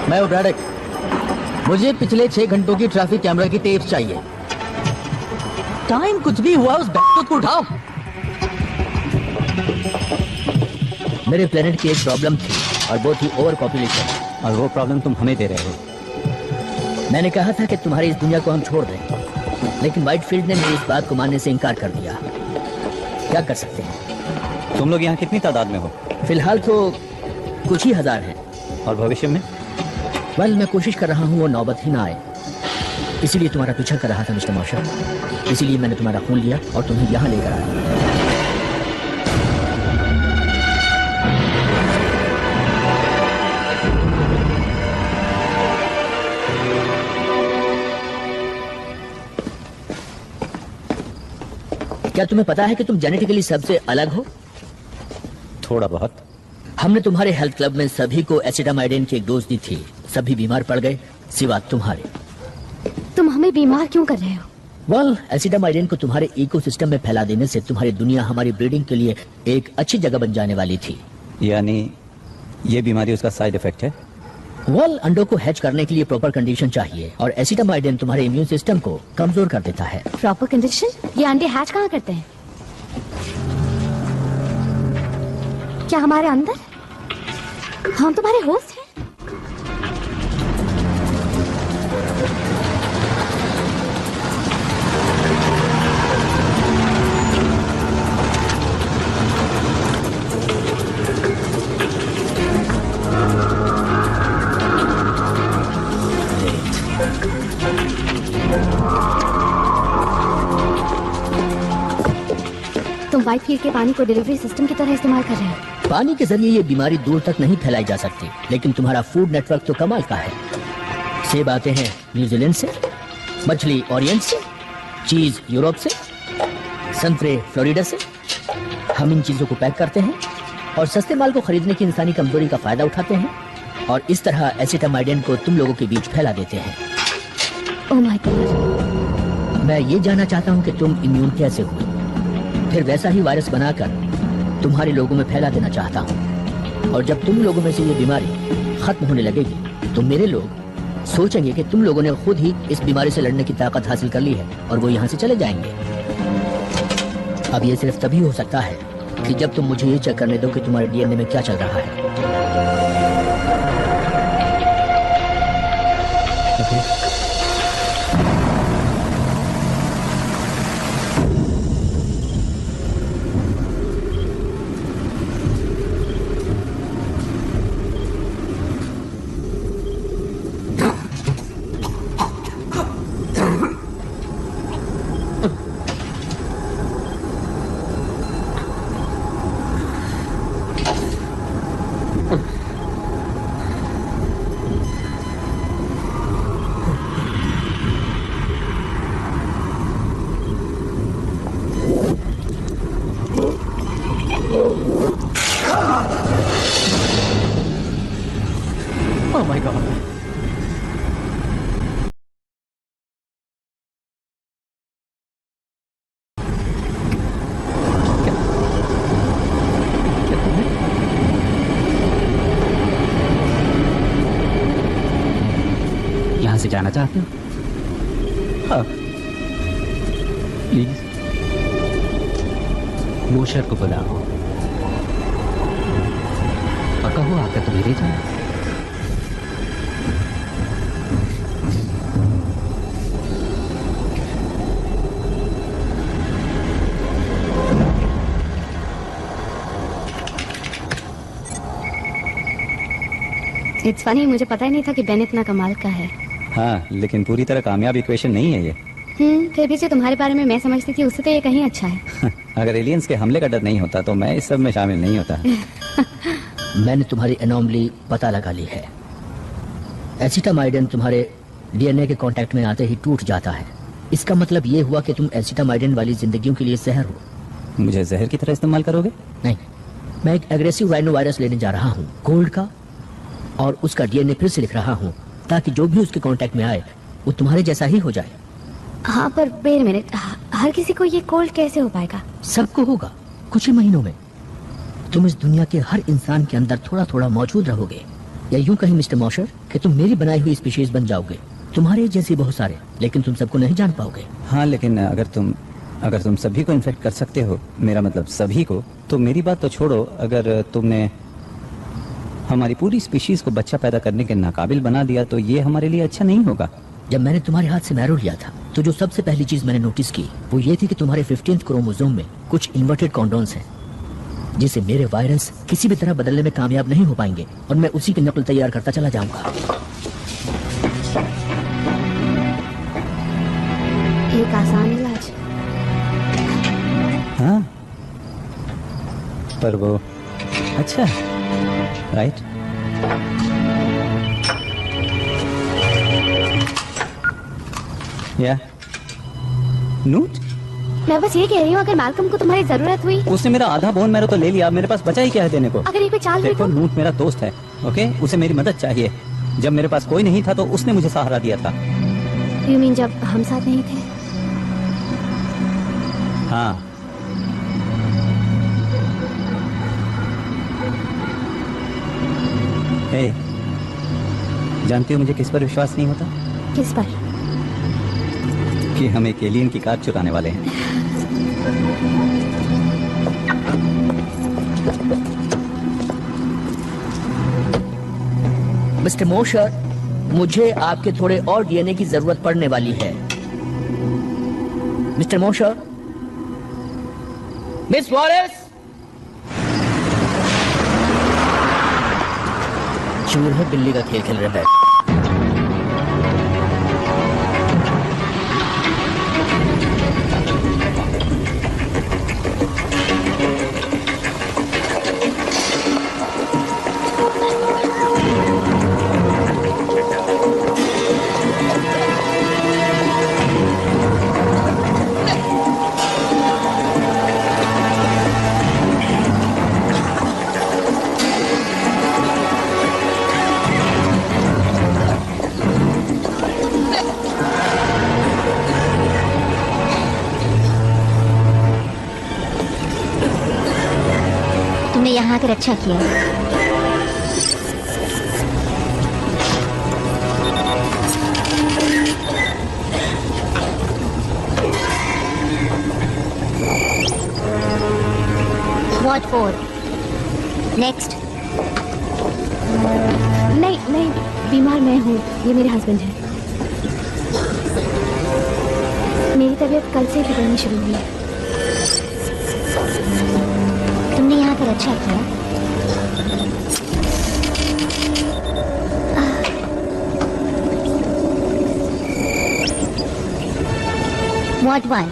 मैं हूं ब्रैडक। मुझे पिछले 6 घंटों की ट्रैफिक कैमरा की टेप चाहिए। टाइम कुछ भी हुआ, उस बैग को उठाओ। मेरे प्लेनेट की एक प्रॉब्लम थी, और वो थी ओवर पॉपुलेशन। और वो प्रॉब्लम तुम हमें दे रहे हो। मैंने कहा था कि तुम्हारी इस दुनिया को हम छोड़ दें, लेकिन व्हाइटफील्ड ने मेरी इस बात को मानने से इनकार कर दिया। क्या कर सकते हैं? तुम लोग यहाँ कितनी तादाद में हो? फिलहाल तो कुछ ही हजार हैं। और भविष्य में? मैं कोशिश कर रहा हूँ वो नौबत ही ना आए। इसीलिए तुम्हारा पीछा कर रहा था मिस्टर मार्शल। इसीलिए मैंने तुम्हारा खून लिया और तुम्हें यहाँ लेकर आया। क्या तुम्हें पता है कि तुम जेनेटिकली सबसे अलग हो? थोड़ा बहुत। हमने तुम्हारे हेल्थ क्लब में सभी को एसिटामाइडिन की एक डोज दी थी। सभी बीमार पड़ गए सिवा तुम्हारे। तुम हमें बीमार क्यों कर रहे हो? एसिटामाइडिन को तुम्हारे इकोसिस्टम में फैला देने से तुम्हारी दुनिया हमारी ब्रीडिंग के लिए एक अच्छी जगह बन जाने वाली थी। यानी ये बीमारी उसका साइड इफेक्ट है? अंडों को हैच करने के लिए प्रॉपर कंडीशन चाहिए, और एसिटामाइडिन तुम्हारे इम्यून सिस्टम को कमजोर कर देता है। Proper condition? ये अंडे हैच कहाँ करते हैं? क्या हमारे अंदर? हम तुम्हारे होस्ट हैं? तुम व्हाइटफील्ड के पानी को डिलीवरी सिस्टम की तरह इस्तेमाल कर रहे हो। पानी के जरिए ये बीमारी दूर तक नहीं फैलाई जा सकती, लेकिन तुम्हारा फूड नेटवर्क तो कमाल का है। सेब आते हैं न्यूजीलैंड से, मछली ओरिएंट से, चीज यूरोप से, संतरे फ्लोरिडा से। हम इन चीजों को पैक करते हैं और सस्ते माल को खरीदने की इंसानी कमजोरी का फायदा उठाते हैं, और इस तरह एसिटामाइडिन को तुम लोगों के बीच फैला देते हैं। Oh my God. मैं ये जानना चाहता हूँ कि तुम इम्यून कैसे हुए, फिर वैसा ही वायरस बनाकर तुम्हारे लोगों में फैला देना चाहता हूँ। और जब तुम लोगों में से ये बीमारी खत्म होने लगेगी तो मेरे लोग सोचेंगे कि तुम लोगों ने खुद ही इस बीमारी से लड़ने की ताकत हासिल कर ली है, और वो यहाँ से चले जाएंगे। अब ये सिर्फ तभी हो सकता है कि जब तुम मुझे ये चेक करने दो कि तुम्हारे डीएनए में क्या चल रहा है। My God. यहाँ से जाना चाहते हो? हाँ प्लीज। मोशर को बुलाओ और कहो आकर तुम्हें ले जाओ। इट्स फनी, मुझे पता ही नहीं था कि बेन इतना कमाल का है। हाँ, लेकिन पूरी तरह कामयाब इक्वेशन नहीं है ये। फिर भी जो तुम्हारे बारे में मैं समझती थी उससे तो ये कहीं अच्छा है। अगर एलियंस के हमले का डर नहीं होता तो मैं इस सब में शामिल नहीं होता। मैंने तुम्हारी एनोमली पता लगा ली है। एसिटामाइडिन तुम्हारे डीएनए के कांटेक्ट में आते ही टूट जाता है। इसका मतलब ये हुआ कि तुम एसिटामाइडिन वाली जिंदगियों के लिए जहर हो। मुझे जहर की तरह इस्तेमाल करोगे? नहीं, मैं एक एग्रेसिव राइनो वायरस लेने जा रहा हूँ, गोल्ड का, और उसका डीएनए फिर से लिख रहा हूँ ताकि जो भी उसके कांटेक्ट में आए वो तुम्हारे जैसा ही हो जाए। हाँ पर वेट मिनट, हर किसी को ये कोल्ड कैसे हो पाएगा? सबको होगा कुछ ही महीनों में। तुम इस दुनिया के हर इंसान के अंदर थोड़ा थोड़ा मौजूद रहोगे, या यूं कहीं मिस्टर मॉशर कि तुम मेरी बनाई हुई स्पीशीज बन जाओगे। तुम्हारे जैसे बहुत सारे, लेकिन तुम सबको नहीं जान पाओगे। हाँ, लेकिन अगर तुम सभी को इन्फेक्ट कर सकते हो, मेरा मतलब सभी को, तो मेरी बात तो छोड़ो, अगर तुमने हमारी पूरी स्पीशीज को बच्चा पैदा करने के नाकाबिल बना दिया तो ये हमारे लिए अच्छा नहीं होगा। जब मैंने तुम्हारे हाथ से मैरो लिया था तो जो सबसे पहली चीज मैंने नोटिस की वो ये थी कि तुम्हारे 15th क्रोमोसोम में कुछ इन्वर्टेड कॉन्डोन्स हैं, जिसे मेरे वायरस किसी भी तरह बदलने में कामयाब नहीं हो पाएंगे, और मैं उसी की नकल तैयार करता चला जाऊंगा। एक आसान इलाज। हाँ, पर वो अच्छा है, राइट? या नूट? मैं बस ये कह रही हूँ, अगर मैल्कम को तुम्हारी जरूरत हुई। उसने मेरा आधा बोन मैरो तो ले लिया, मेरे पास बचा ही क्या है देने को? अगर ये कोई चाल देखो, नूट मेरा दोस्त है, ओके? उसे मेरी मदद चाहिए। जब मेरे पास कोई नहीं था तो उसने मुझे सहारा दिया था। यू मीन जब हम साथ नहीं थे? हाँ। हे, जानती हो मुझे किस पर विश्वास नहीं होता? किस पर? कि हम एक एलियन की कार चुराने वाले हैं। मिस्टर मोशर, मुझे आपके थोड़े और डीएनए की जरूरत पड़ने वाली है। मिस्टर मोशर, मिस वॉरेस, चूहे बिल्ली का खेल खेल रहे हैं। तुमने यहाँ आकर अच्छा किया। What for? Next. नहीं नहीं, बीमार मैं हूँ, ये मेरे हस्बैंड हैं। मेरी तबीयत कल से बिगड़नी शुरू हुई है। तुमने यहाँ आकर अच्छा किया। What one?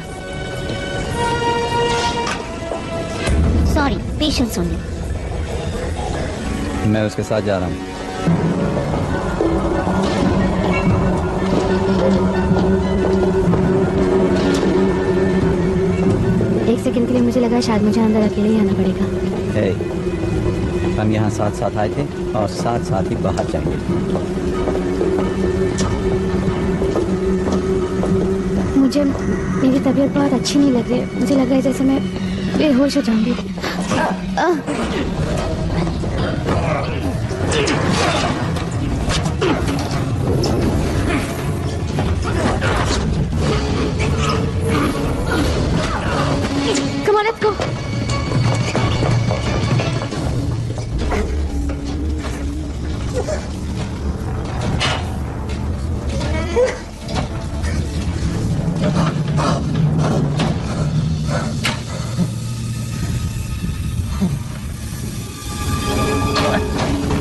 Sorry, patience only. मैं उसके साथ जा रहा हूँ। एक सेकंड के लिए मुझे लगा शायद मुझे अंदर अकेले ही आना पड़ेगा। Hey, हम यहाँ साथ साथ आए थे और साथ साथ ही बाहर जाएंगे। मुझे मेरी तबीयत बहुत अच्छी नहीं लग रही है। मुझे लग रहा है जैसे मैं बेहोश हो जाऊंगी। Come on, let's go.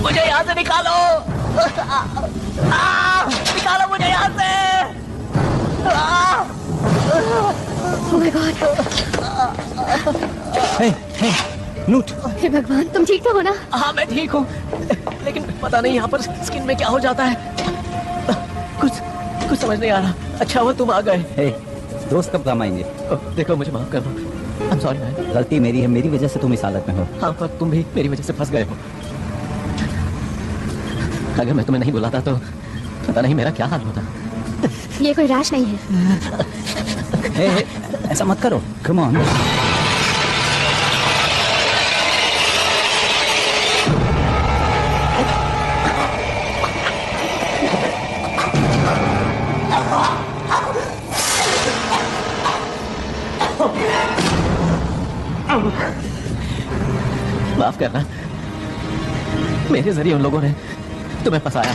मुझे यहाँ से निकालो। निकालो मुझे यहाँ से। Oh my God. हे, नूट। हे भगवान, तुम ठीक तो हो ना? हाँ मैं ठीक हूँ, लेकिन पता नहीं यहाँ पर स्किन में क्या हो जाता है। कुछ समझ नहीं आ रहा। अच्छा हुआ तुम आ गए। हे, दोस्त कब काम आएंगे? देखो मुझे माफ कर दो। I'm sorry man। गलती मेरी है, मेरी वजह से तुम इस हालत में हो। हाँ पर तुम भी मेरी वजह से फंस गए हो। अगर मैं तुम्हें नहीं बुलाता तो पता नहीं मेरा क्या हाल होता। ये कोई रैश नहीं है। हे, ऐसा मत करो। Come on. माफ करना, मेरे जरिए उन लोगों ने तुम्हें फंसाया।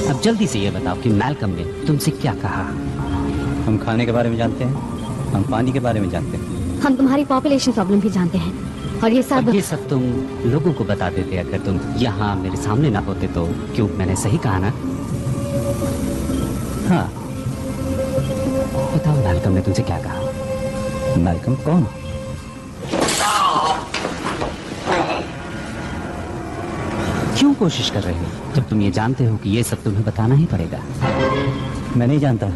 अब जल्दी से ये बताओ कि मैल्कम ने तुमसे क्या कहा? हम खाने के बारे में जानते हैं, हम पानी के बारे में जानते हैं। हम तुम्हारी पॉपुलेशन प्रॉब्लम भी जानते हैं और ये सब तुम लोगों को बता देते अगर तुम यहाँ मेरे सामने ना होते तो। क्यों, मैंने सही कहा ना? हाँ। बताओ मैल्कम ने तुमसे क्या कहा? मैल्कम कौन? क्यों कोशिश कर रहे हो जब तुम ये जानते हो कि ये सब तुम्हें बताना ही पड़ेगा? मैं नहीं जानता,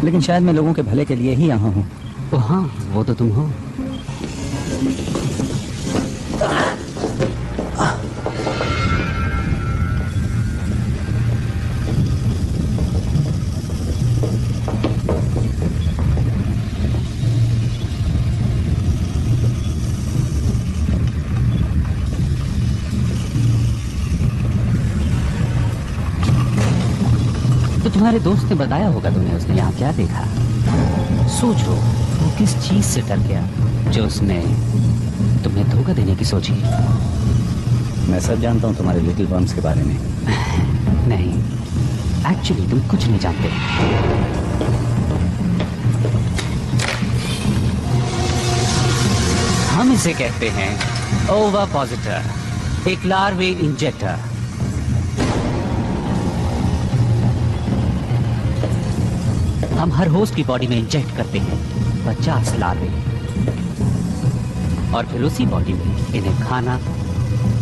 लेकिन शायद मैं लोगों के भले के लिए ही यहाँ हूँ। ओ हाँ, वो तो तुम हो। तुम्हारे दोस्त ने बताया होगा तुम्हें, उसने यहाँ क्या देखा? सोचो वो किस चीज से डर गया जो उसने तुम्हें धोखा देने की सोची। मैं सब जानता हूँ तुम्हारे लिटिल वर्म्स के बारे में। नहीं, एक्चुअली तुम कुछ नहीं जानते। हम इसे कहते हैं ओविपोसिटर, एक लार्वे इंजेक्टर। हम हर होस्ट की बॉडी में इंजेक्ट करते हैं 50 लार्वे, और फिर उसी बॉडी में इन्हें खाना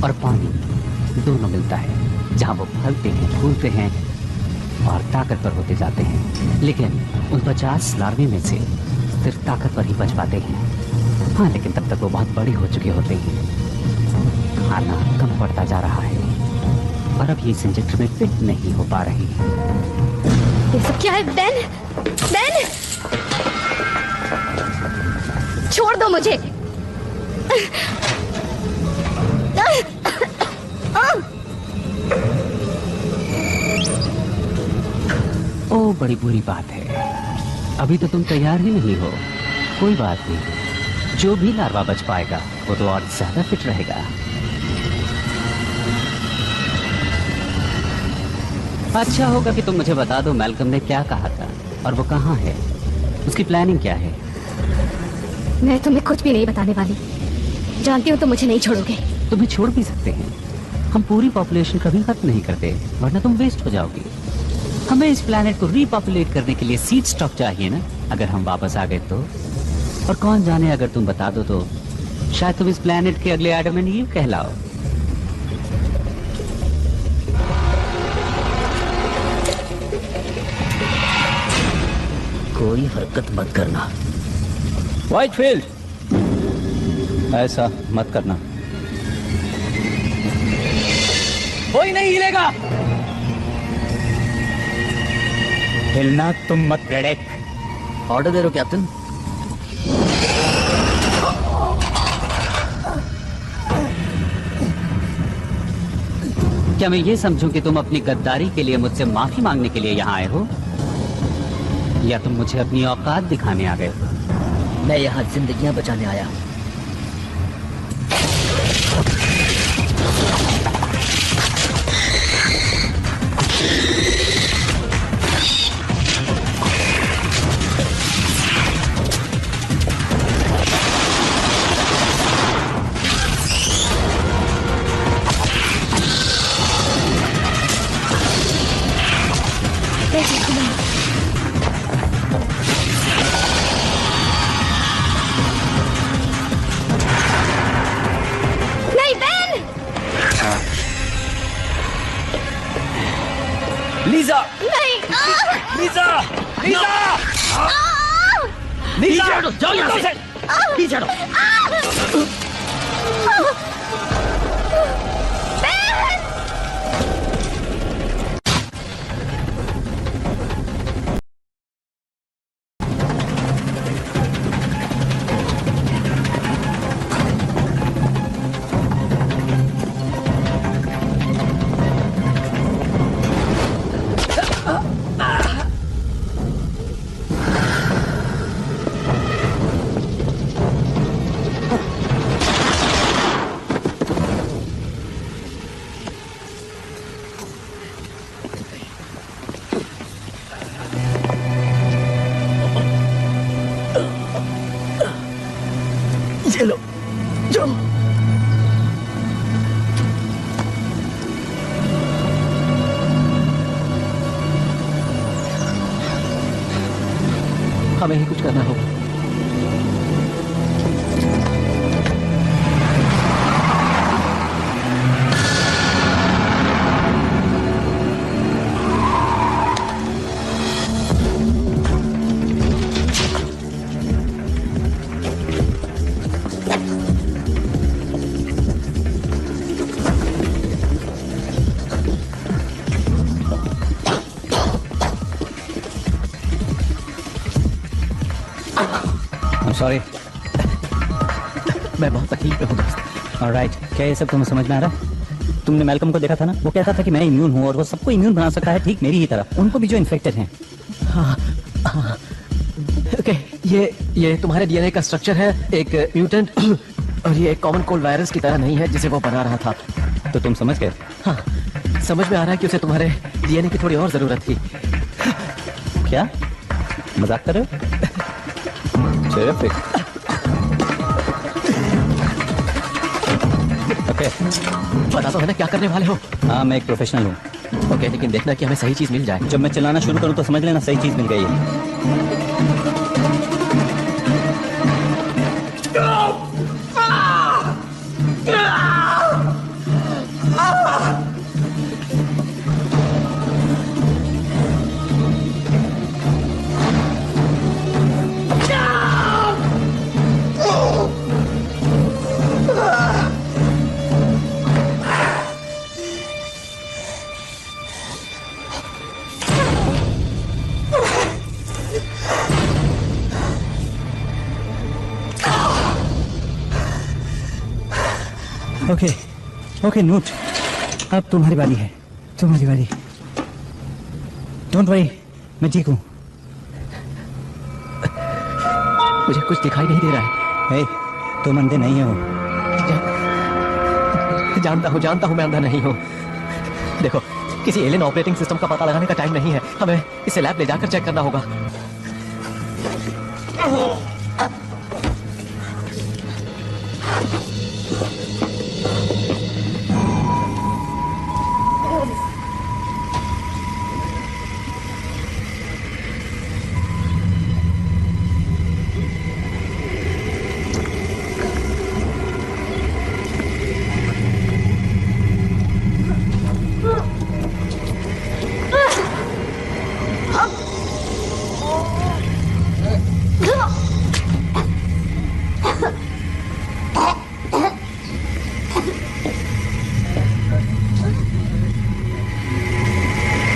और पानी दोनों मिलता है, जहां वो फलते हैं, फूलते हैं और ताकतवर होते जाते हैं। लेकिन उन 50 लार्वे में से सिर्फ ताकतवर ही बच पाते हैं। हाँ, लेकिन तब तक वो बहुत बड़े हो चुके होते हैं। खाना कम पड़ता जा रहा है और अब ये इस इंजेक्टर में फिट नहीं हो पा रही है। ये सब क्या है? बेन, बेन, छोड़ दो मुझे। ओ, बड़ी बुरी बात है। अभी तो तुम तैयार ही नहीं हो। कोई बात नहीं, जो भी लार्वा बच पाएगा वो तो और ज्यादा फिट रहेगा। अच्छा होगा कि तुम मुझे बता दो मैल्कम ने क्या कहा था और वो कहाँ है, उसकी प्लानिंग क्या है? मैं तुम्हें कुछ भी नहीं बताने वाली। जानती हूँ तुम मुझे नहीं छोड़ोगे। तुम्हें छोड़ भी सकते हैं, हम पूरी पॉपुलेशन कभी खत्म नहीं करते, वरना तुम वेस्ट हो जाओगी। हमें इस प्लैनेट को रीपॉपुलेट करने के लिए सीड स्टॉक चाहिए ना, अगर हम वापस आ गए तो। और कौन जाने, अगर तुम बता दो तो शायद तुम इस प्लैनेट के अगले एडम एंड ईव कहलाओ। कोई हरकत मत करना, व्हाइटफील्ड, ऐसा मत करना। कोई नहीं हिलेगा। हिलना तुम मत रेडेक। ऑर्डर दे रहे हो कैप्टन? क्या मैं ये समझूं कि तुम अपनी गद्दारी के लिए मुझसे माफी मांगने के लिए यहाँ आए हो, या तुम मुझे अपनी औकात दिखाने आ गए हो? मैं यहाँ जिंदगियां बचाने आया हूँ। नहीं बेन, लीजा, नहीं। लीजा, लीजा, लीजा, जाओ यहाँ से। पीछे हटो। ये लो, जो हमें ही कुछ करना होगा। सॉरी। मैं बहुत तकलीफ में हूँ दोस्त। ऑलराइट, क्या ये सब तुम्हें समझ में आ रहा है? तुमने मैल्कम को देखा था ना, वो कहता था कि मैं इम्यून हूँ और वो सबको इम्यून बना सकता है, ठीक मेरी ही तरह, उनको भी जो इन्फेक्टेड हैं। हाँ, हाँ। ओके, ये तुम्हारे डीएनए का स्ट्रक्चर है, एक म्यूटेंट, और ये एक कॉमन कोल्ड वायरस की तरह नहीं है जिसे वो बना रहा था। तो तुम समझ गए? हाँ, समझ में आ रहा है कि उसे तुम्हारे डीएनए की थोड़ी और जरूरत थी। क्या मजाक कर रहे हो? Terrific. ओके, बता तो है ना क्या करने वाले हो? हाँ मैं एक प्रोफेशनल हूँ। ओके, लेकिन देखना कि हमें सही चीज मिल जाए। जब मैं चिल्लाना शुरू करूँ तो समझ लेना सही चीज मिल गई है। ओके ओके नोट, अब तुम्हारी बारी है, तुम्हारी बारी। डोंट वरी, मैं ठीक हूँ। मुझे कुछ दिखाई नहीं दे रहा है। हे, तुम अंधे नहीं हो। जानता हूँ मैं अंधा नहीं हूँ। देखो, किसी एलियन ऑपरेटिंग सिस्टम का पता लगाने का टाइम नहीं है, हमें इसे लैब ले जाकर चेक करना होगा।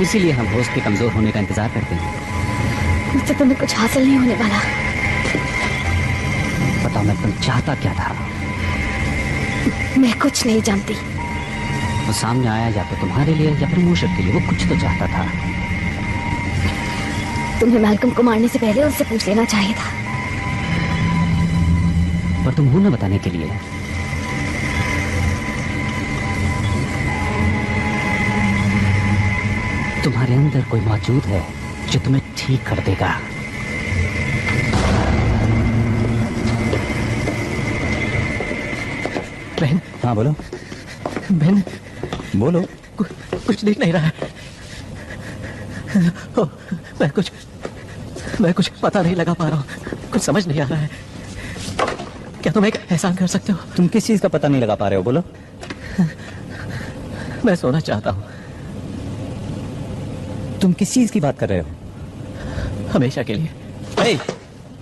इसीलिए हम होस्ट के कमजोर होने का इंतजार करते हैं। मुझसे तुम्हें कुछ हासिल नहीं होने वाला। बताओ मैं तुम चाहता क्या था? मैं कुछ नहीं जानती। वो सामने आया या तो तुम्हारे लिए या प्रमोशन के लिए, वो कुछ तो चाहता था। तुम्हें मैल्कम को मारने से पहले उससे पूछ लेना चाहिए था। पर तुम हो न बताने के लिए। तुम्हारे अंदर कोई मौजूद है जो तुम्हें ठीक कर देगा। बहन। हाँ बोलो। बहन बोलो। कुछ दिख नहीं रहा है। ओ, मैं कुछ पता नहीं लगा पा रहा हूँ, कुछ समझ नहीं आ रहा है। क्या तुम एक एहसान कर सकते हो? तुम किस चीज का पता नहीं लगा पा रहे हो? बोलो। मैं सोना चाहता हूँ। तुम किस चीज की बात कर रहे हो? हमेशा के लिए।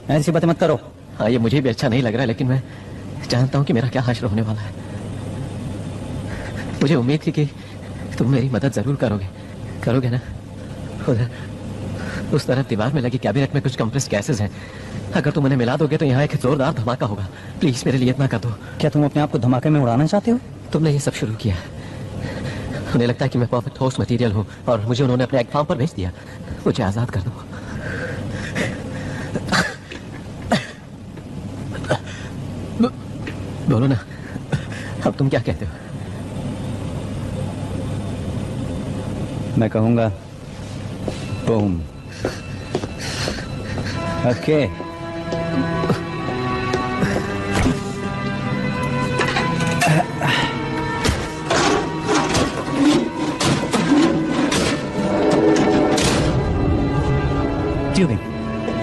ऐसी बातें मत करो। हाँ, ये मुझे भी अच्छा नहीं लग रहा है, लेकिन मैं जानता हूँ कि मेरा क्या हश्र होने वाला है। मुझे उम्मीद थी कि तुम मेरी मदद जरूर करोगे ना? उधर उस तरफ दीवार में लगी कैबिनेट में कुछ कंप्रेस्ड गैसेस हैं। अगर तुम उन्हें मिला दोगे तो यहाँ एक जोरदार धमाका होगा। प्लीज मेरे लिए इतना कर दो। क्या तुम अपने आप को धमाके में उड़ाना चाहते हो? तुमने ये सब शुरू किया। उन्हें लगता है कि मैं परफेक्ट होस्ट मटेरियल हूँ और मुझे उन्होंने अपने एक फार्म पर भेज दिया। मुझे आजाद कर दो। बोलो ना, अब तुम क्या कहते हो? मैं कहूंगा बूम। ओके। ट्यूबिंग,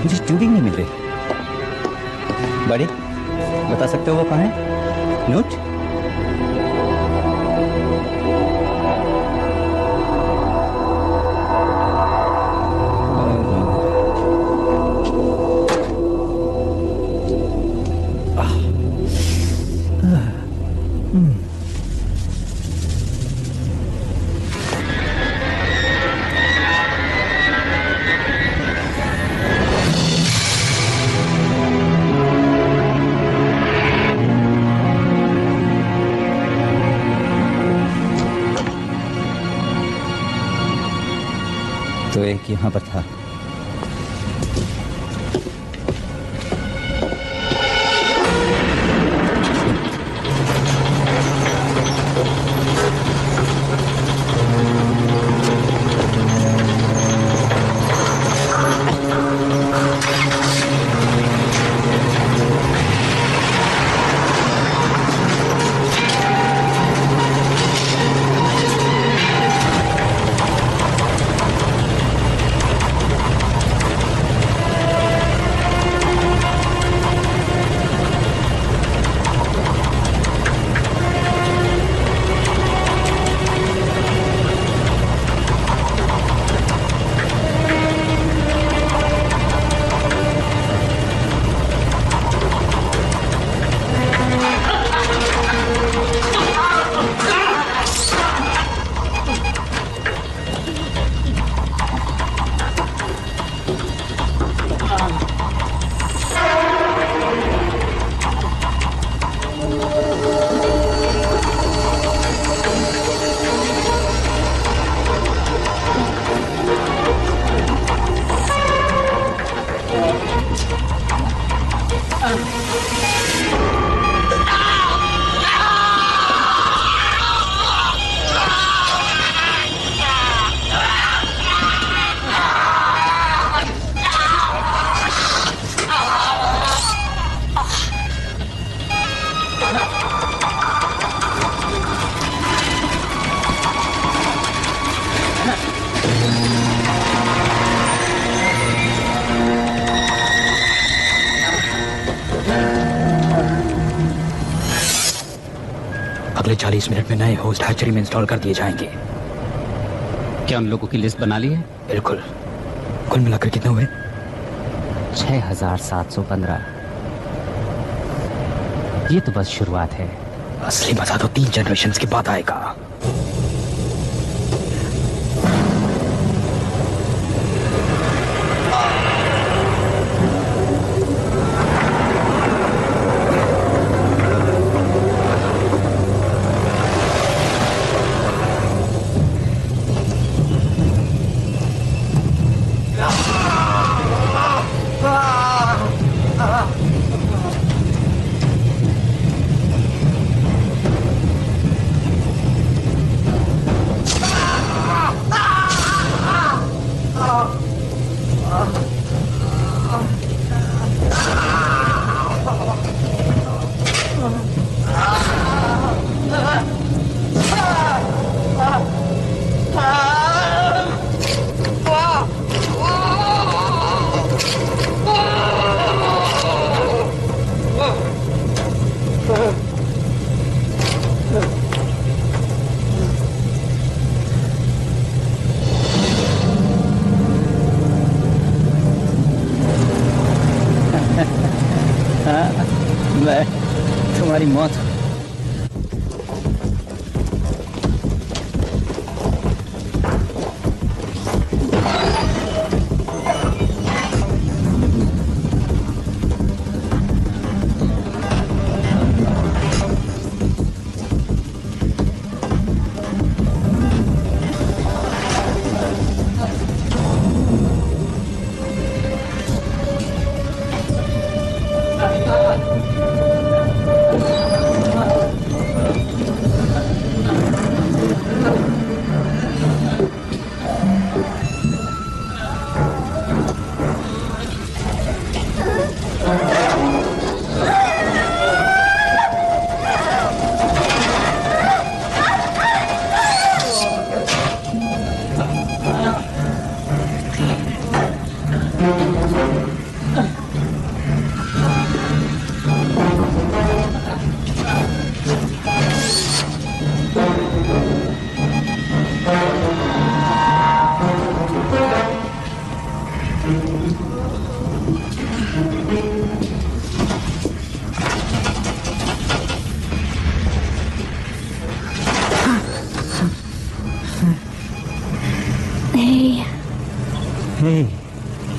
मुझे ट्यूबिंग नहीं मिल रही। बड़ी बता सकते हो वो कहाँ है? नोट? तो एक यहाँ पर था। अगले 40 मिनट में नए होस्ट हैचरी में इंस्टॉल कर दिए जाएंगे। क्या उन लोगों की लिस्ट बना ली है? बिल्कुल। कुल मिलाकर कितने हुए? 6715। ये तो बस शुरुआत है। असली मजा तो 3 जनरेशंस के बाद आएगा। मैं तुम्हारी मौत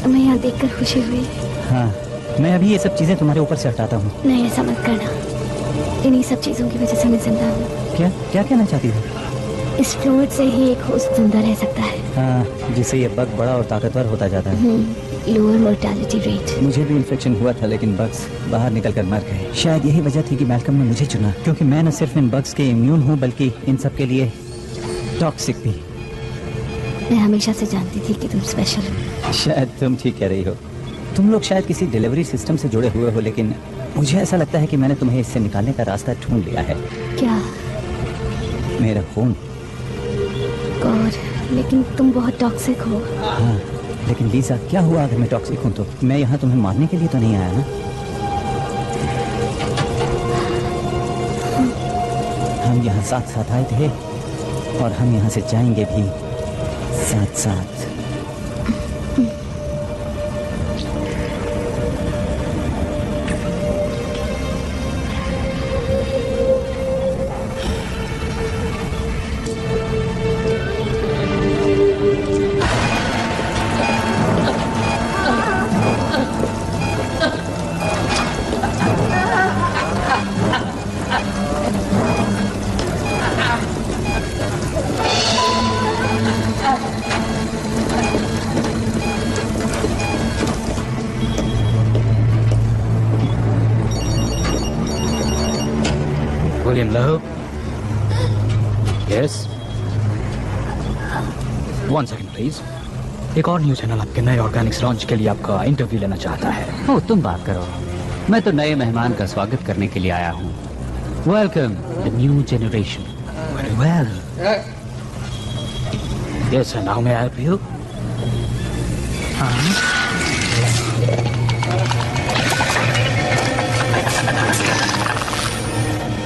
तुम्हें यहाँ देखकर खुशी हुई। हाँ, मैं अभी ये सब चीजें तुम्हारे ऊपर से हटाता हूँ। नहीं, ऐसा मत करना। इन्हीं सब चीजों की वजह से मैं जिंदा हूँ। क्या क्या कहना चाहती हो? इस फ्लूइड से ही एक होस्ट जिंदा रह सकता है। हाँ, जिससे ये बग बड़ा और ताकतवर होता जाता है। Lower mortality rate. मुझे भी इन्फेक्शन हुआ था, लेकिन बग्स बाहर निकल कर मर गए। शायद यही वजह थी कि मैल्कम ने मुझे चुना, क्योंकि मैं न सिर्फ इन बग्स के इम्यून हूँ बल्कि इन सब के लिए टॉक्सिक भी। मैं हमेशा से जानती थी कि तुम स्पेशल हो। शायद तुम ठीक कह रही हो। तुम लोग शायद किसी डिलीवरी सिस्टम से जुड़े हुए हो, लेकिन मुझे ऐसा लगता है कि मैंने तुम्हें इससे निकालने का रास्ता ढूंढ लिया है। क्या? मेरा खून। गॉड, लेकिन तुम बहुत टॉक्सिक हो। हाँ, लेकिन लीजा, क्या हुआ अगर मैं टॉक्सिक हूँ तो? मैं यहाँ तुम्हें मारने के लिए तो नहीं आया ना? हम यहाँ साथ साथ आए थे और हम यहाँ से जाएंगे भी साथ साथ। William Lowe? Yes? One second, please. एक और न्यूज चैनल आपके नए ऑर्गेनिक्स लॉन्च के लिए आपका इंटरव्यू लेना चाहता है। ओ, तुम बात करो। मैं तो नए मेहमान का स्वागत करने के लिए आया हूँ। Welcome the new generation. Very well. Yes, and how may I help you?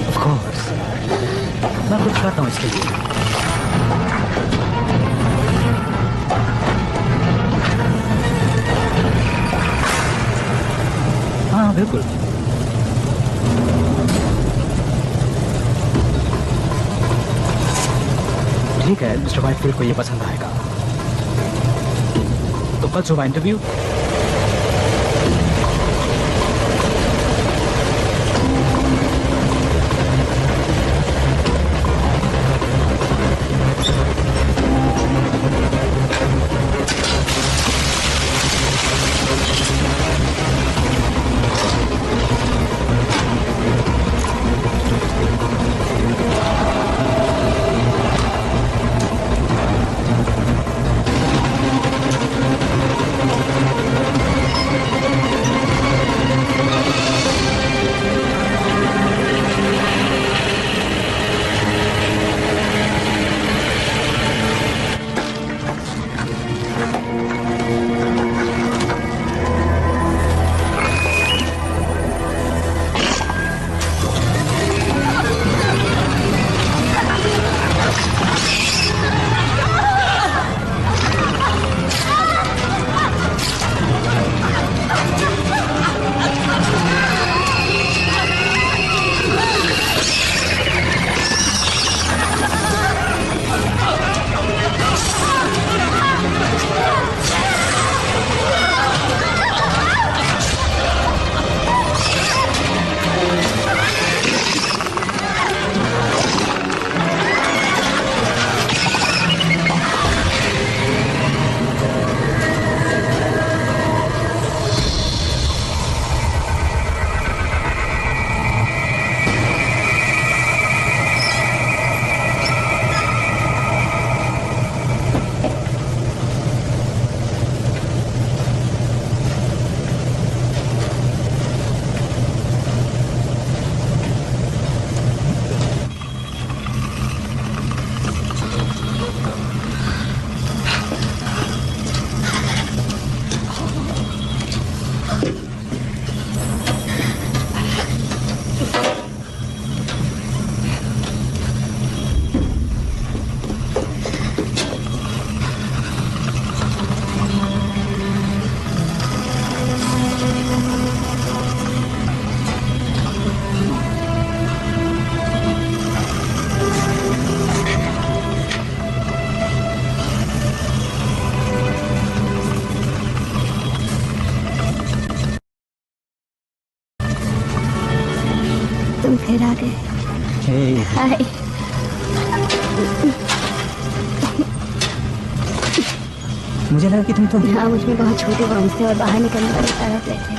Of course. मैं कुछ करता हूँ इसके लिए। हाँ, बिल्कुल। ठीक है, मिस्टर वाइटफील्ड को ये पसंद आएगा। तो कल सुबह इंटरव्यू। तुम फिर आ गए। हे, हाय। मुझे लगा कि तुम तो हाँ, मुझ में बहुत छोटे वर्म्स थे और बाहर निकलने वाले पैराप्लेट थे।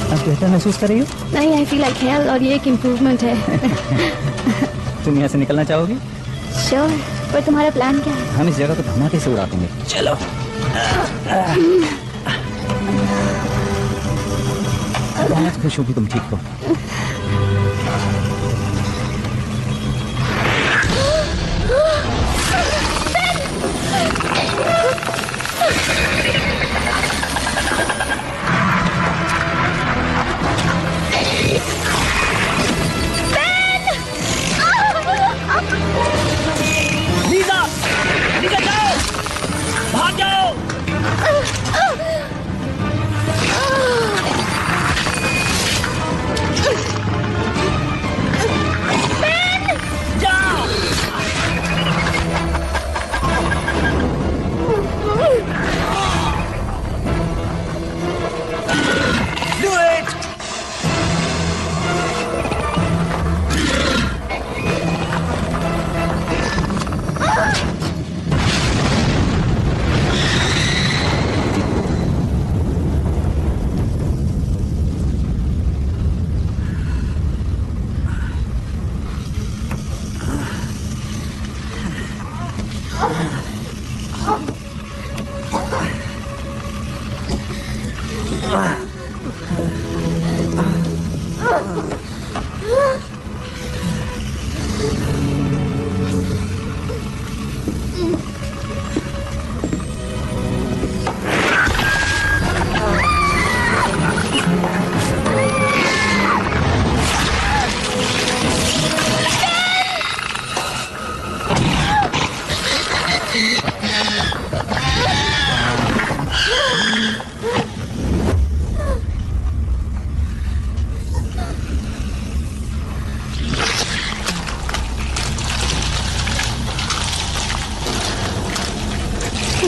अब बेहतर महसूस कर रही हो? नहीं, आई फील लाइक हेल और ये एक इम्प्रूवमेंट है। तुम यहाँ से निकलना चाहोगी? श्योर, पर तुम्हारा प्लान क्या है? हम इस जगह को धमाके से उड़ा देंगे। चलो। बहुत खुश होगी तुम, ठीक हो?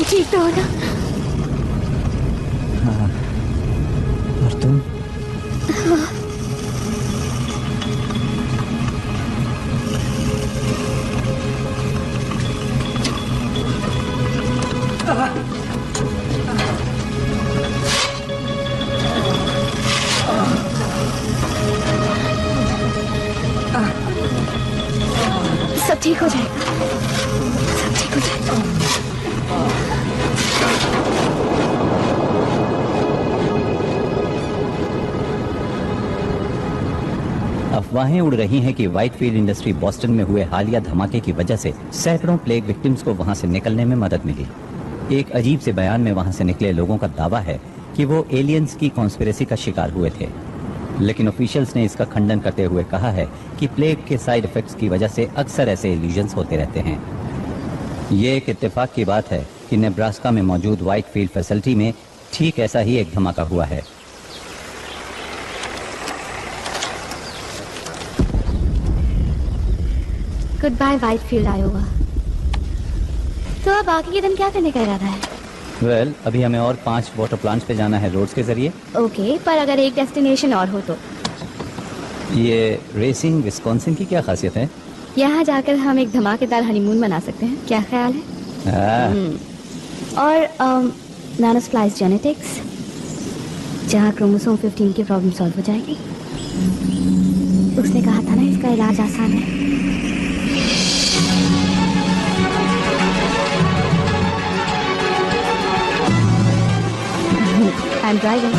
ठीक तो होगा। हाँ। और तुम? सब ठीक हो जाएगा, सब ठीक हो जाएगा। अफवाहें उड़ रही हैं कि व्हाइटफील्ड इंडस्ट्री बॉस्टन में हुए हालिया धमाके की वजह से सैकड़ों प्लेग विक्टिम्स को वहां से निकलने में मदद मिली। एक अजीब से बयान में वहां से निकले लोगों का दावा है कि वो एलियंस की कॉन्स्पिरेसी का शिकार हुए थे, लेकिन ऑफिशियल्स ने इसका खंडन करते हुए कहा है कि प्लेग के साइड इफेक्ट्स की वजह से अक्सर ऐसे इल्यूजन्स होते रहते हैं। ये एक इत्तेफाक की बात है कि नेब्रास्का में मौजूद व्हाइटफील्ड फैसिलिटी में ठीक ऐसा ही एक धमाका हुआ है। Goodbye Whitefield, Iowa. तो अब बाकी के दिन क्या करने का इरादा है? वेल, अभी हमें और 5 वाटर प्लांट्स पे जाना है रोड्स के जरिए। ओके, पर अगर एक डेस्टिनेशन और हो तो? ये रेसिंग विस्कॉन्सिन की क्या खासियत है? यहाँ जाकर हम एक धमाकेदार हनीमून मना सकते हैं, क्या ख्याल है? और नैनोस्प्लाइस जेनेटिक्स, जहाँ क्रोमोसोम 15 की प्रॉब्लम सॉल्व हो जाएगी। उसने कहा था ना इसका इलाज आसान है। I'm driving.